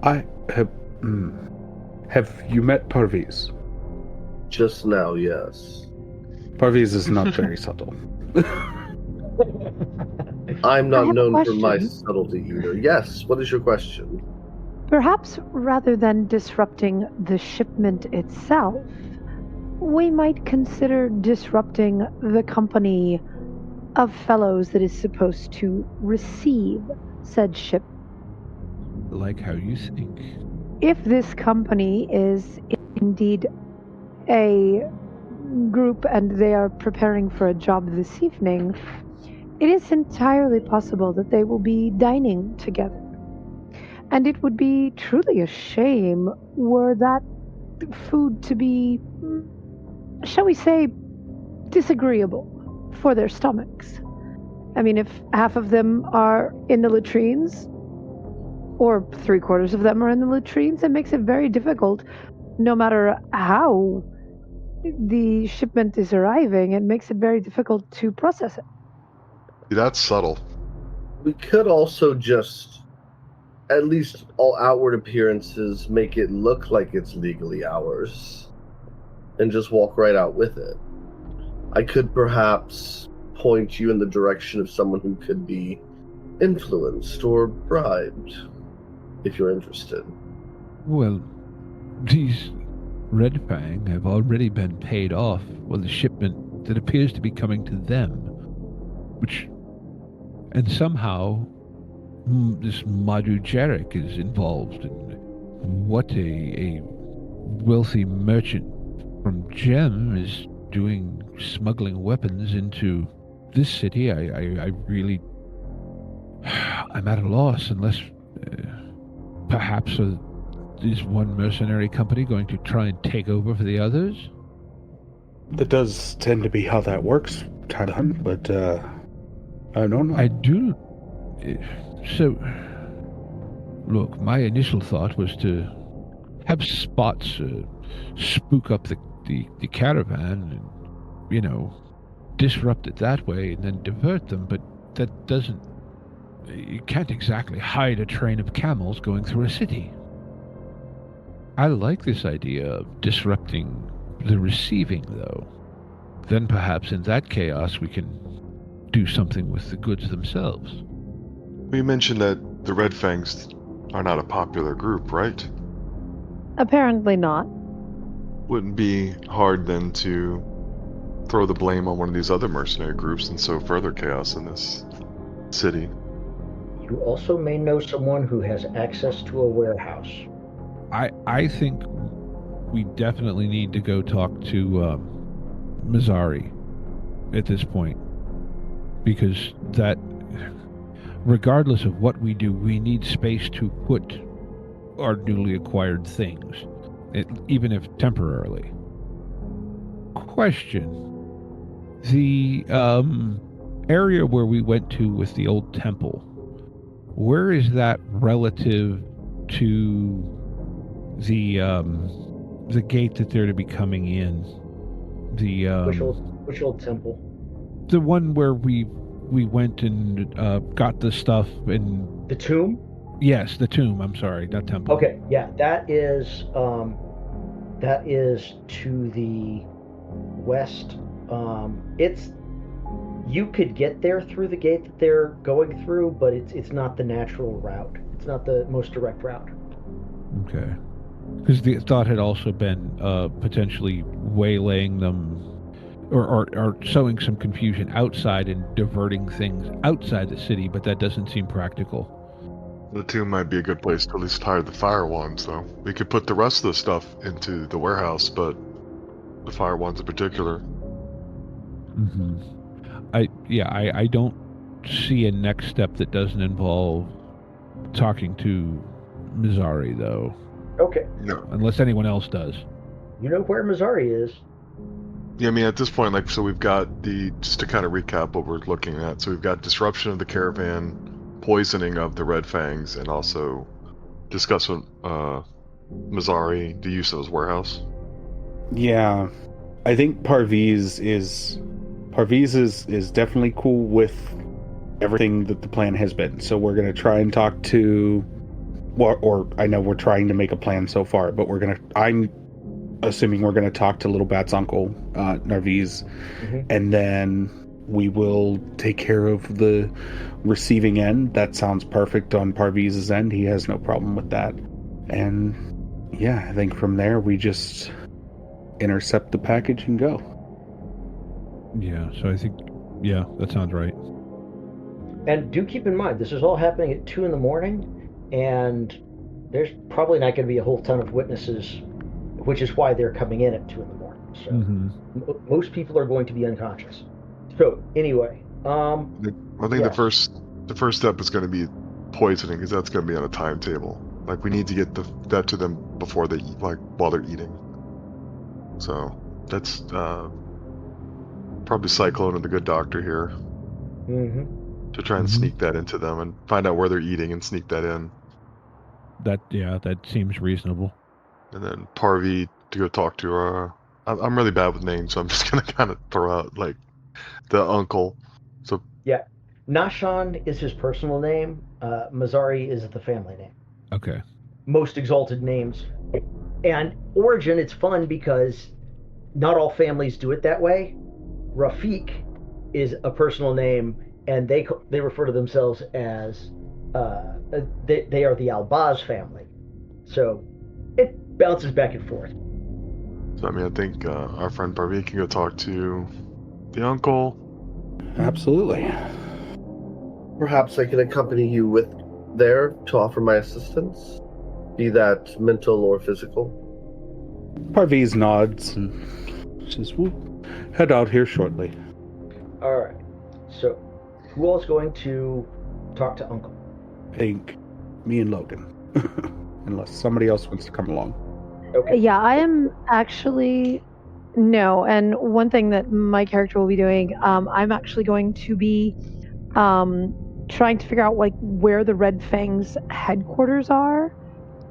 I have... Have you met Parviz?
Just now, yes.
Parviz is not very subtle.
I'm not known for my subtlety either. Yes, what is your question?
Perhaps rather than disrupting the shipment itself, we might consider disrupting the company of fellows that is supposed to receive said ship.
Like how you think.
If this company is indeed a group and they are preparing for a job this evening, it is entirely possible that they will be dining together. And it would be truly a shame were that food to be, shall we say, disagreeable for their stomachs. I mean, if half of them are in the latrines, or 3/4 of them are in the latrines, it makes it very difficult, no matter how the shipment is arriving, it makes it very difficult to process it.
That's subtle.
We could also just, at least all outward appearances, make it look like it's legally ours, and just walk right out with it. I could perhaps point you in the direction of someone who could be influenced or bribed, if you're interested.
Well, these Red Fang have already been paid off for the shipment that appears to be coming to them, and somehow this Madhu Jarek is involved. And what a wealthy merchant from Gem is doing, smuggling weapons into this city. I really, I'm at a loss unless perhaps is one mercenary company going to try and take over for the others?
That does tend to be how that works, Tadhan, but I don't know.
I do. So, Look, my initial thought was to have spots spook up the caravan and, disrupt it that way and then divert them, but that doesn't... You can't exactly hide a train of camels going through a city. I like this idea of disrupting the receiving, though. Then perhaps in that chaos we can do something with the goods themselves.
We mentioned that the Red Fangs are not a popular group, right?
Apparently not.
Wouldn't be hard then to throw the blame on one of these other mercenary groups and sow further chaos in this city.
You also may know someone who has access to a warehouse.
I think we definitely need to go talk to Mazzari at this point, because that, regardless of what we do, we need space to put our newly acquired things, even if temporarily. Question: the area where we went to with the old temple, where is that relative to the gate that they're to be coming in? The
which old temple?
The one where we went and got the stuff in
the tomb.
Yes, the tomb. I'm sorry, not temple.
Okay, yeah, that is to the west. You could get there through the gate that they're going through, but it's not the natural route. It's not the most direct route.
Okay. Because the thought had also been potentially waylaying them or sowing some confusion outside and diverting things outside the city, but that doesn't seem practical.
The tomb might be a good place to at least hide the fire wands, though. We could put the rest of the stuff into the warehouse, but the fire wands in particular.
Mm-hmm. I don't see a next step that doesn't involve talking to Mazzari, though.
Okay.
No.
Unless anyone else does.
You know where Mazzari is.
Yeah, I mean, at this point, so we've got just to kind of recap what we're looking at. So we've got disruption of the caravan, poisoning of the Red Fangs, and also discuss with Mazzari the use of his warehouse.
Yeah, I think Parviz is definitely cool with everything that the plan has been. So we're going to try and talk to, or I know we're trying to make a plan so far, but I'm assuming we're going to talk to Little Bat's uncle, Narviz, and then we will take care of the receiving end. That sounds perfect on Parviz's end. He has no problem with that. And yeah, I think from there we just intercept the package and go.
Yeah, so I think, that sounds right.
And do keep in mind, this is all happening at 2 a.m, and there's probably not going to be a whole ton of witnesses, which is why they're coming in at 2 a.m. So most people are going to be unconscious. So anyway,
I think the first step is going to be poisoning, because that's going to be on a timetable. Like, we need to get that to them before they eat, like while they're eating. So that's probably Cyclone and the good doctor here to try and sneak that into them and find out where they're eating and sneak that in.
That seems reasonable.
And then Parvi to go talk to I'm really bad with names, so I'm just gonna kind of throw out like the uncle. So
yeah, Nashan is his personal name. Mazzari is the family name.
Okay.
Most exalted names. And origin, it's fun because not all families do it that way. Rafiq is a personal name, and they refer to themselves as they are the Albaz family. So it bounces back and forth.
So I mean, I think our friend Parvi can go talk to the uncle.
Absolutely.
Perhaps I can accompany you there to offer my assistance, be that mental or physical.
Parviz nods and says, "We'll head out here shortly."
All right. So, who else is going to talk to Uncle?
I think me and Logan, unless somebody else wants to come along.
Okay.
Yeah, I am actually no. And one thing that my character will be doing, I'm actually going to be trying to figure out like where the Red Fang's headquarters are,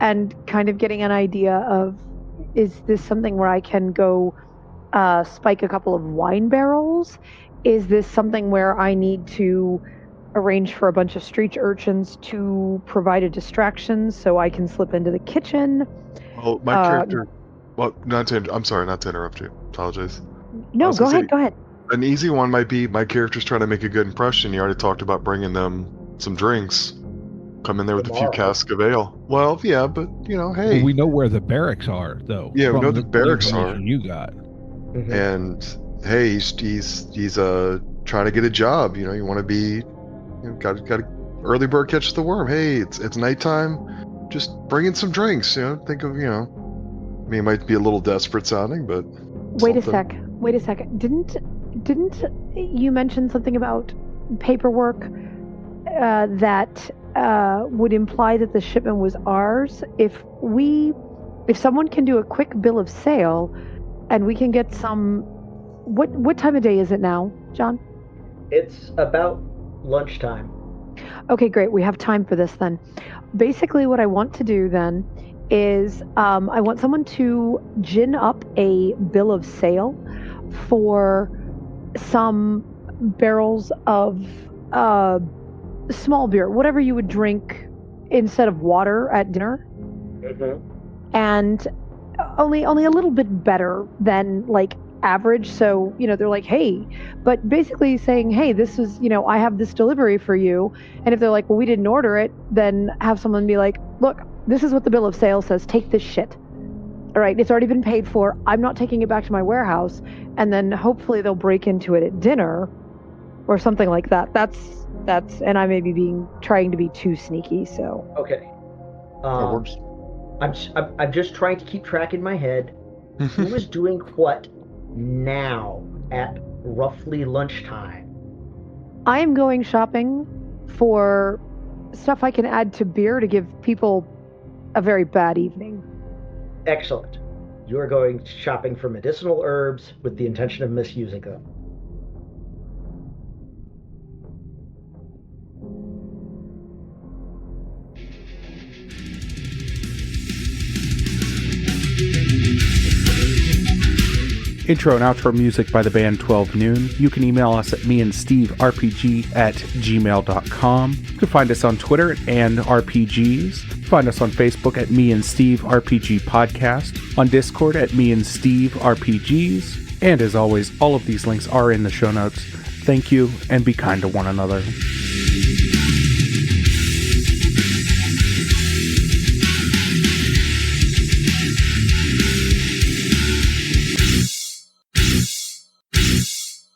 and kind of getting an idea of, is this something where I can go spike a couple of wine barrels? Is this something where I need to arrange for a bunch of street urchins to provide a distraction so I can slip into the kitchen?
Well, my character... Well, I'm sorry, not to interrupt you. Apologize.
No, go ahead.
An easy one might be my character's trying to make a good impression. You already talked about bringing them some drinks. Come in there with a few casks of ale. Well, yeah, but, hey.
Well, we know where the barracks are, though.
Yeah, we know the barracks are.
You got.
Mm-hmm.
And, hey, he's trying to get a job. You want to be... got to early bird catches the worm. Hey, it's nighttime. Just bring in some drinks. Think of I mean, it might be a little desperate sounding, but
wait a sec. Didn't you mention something about paperwork that would imply that the shipment was ours? If someone can do a quick bill of sale, and we can get some. What time of day is it now, John?
It's about lunchtime.
Okay, great. We have time for this then. Basically, what I want to do then is I want someone to gin up a bill of sale for some barrels of small beer, whatever you would drink instead of water at dinner.
Mm-hmm.
And only a little bit better than like average. So, they're like, hey, but basically saying, hey, this is, I have this delivery for you. And if they're like, well, we didn't order it, then have someone be like, look, this is what the bill of sale says. Take this shit. All right, it's already been paid for. I'm not taking it back to my warehouse. And then hopefully they'll break into it at dinner or something like that. That's, and I may be trying to be too sneaky, so.
Okay.
That works.
I'm just trying to keep track in my head. Who is doing what now at roughly lunchtime?
I am going shopping for stuff I can add to beer to give people a very bad evening.
Excellent. You are going shopping for medicinal herbs with the intention of misusing them.
Intro and outro music by the band 12 Noon. You can email us at meandsteverpg@gmail.com. You can find us on Twitter and RPGs. Find us on Facebook at Me and Steve RPG Podcast. On Discord at Me and Steve RPGs. And as always, all of these links are in the show notes. Thank you, and be kind to one another.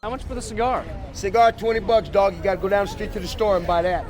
How much for the cigar?
Cigar, $20, dog. You gotta go down the street to the store and buy that.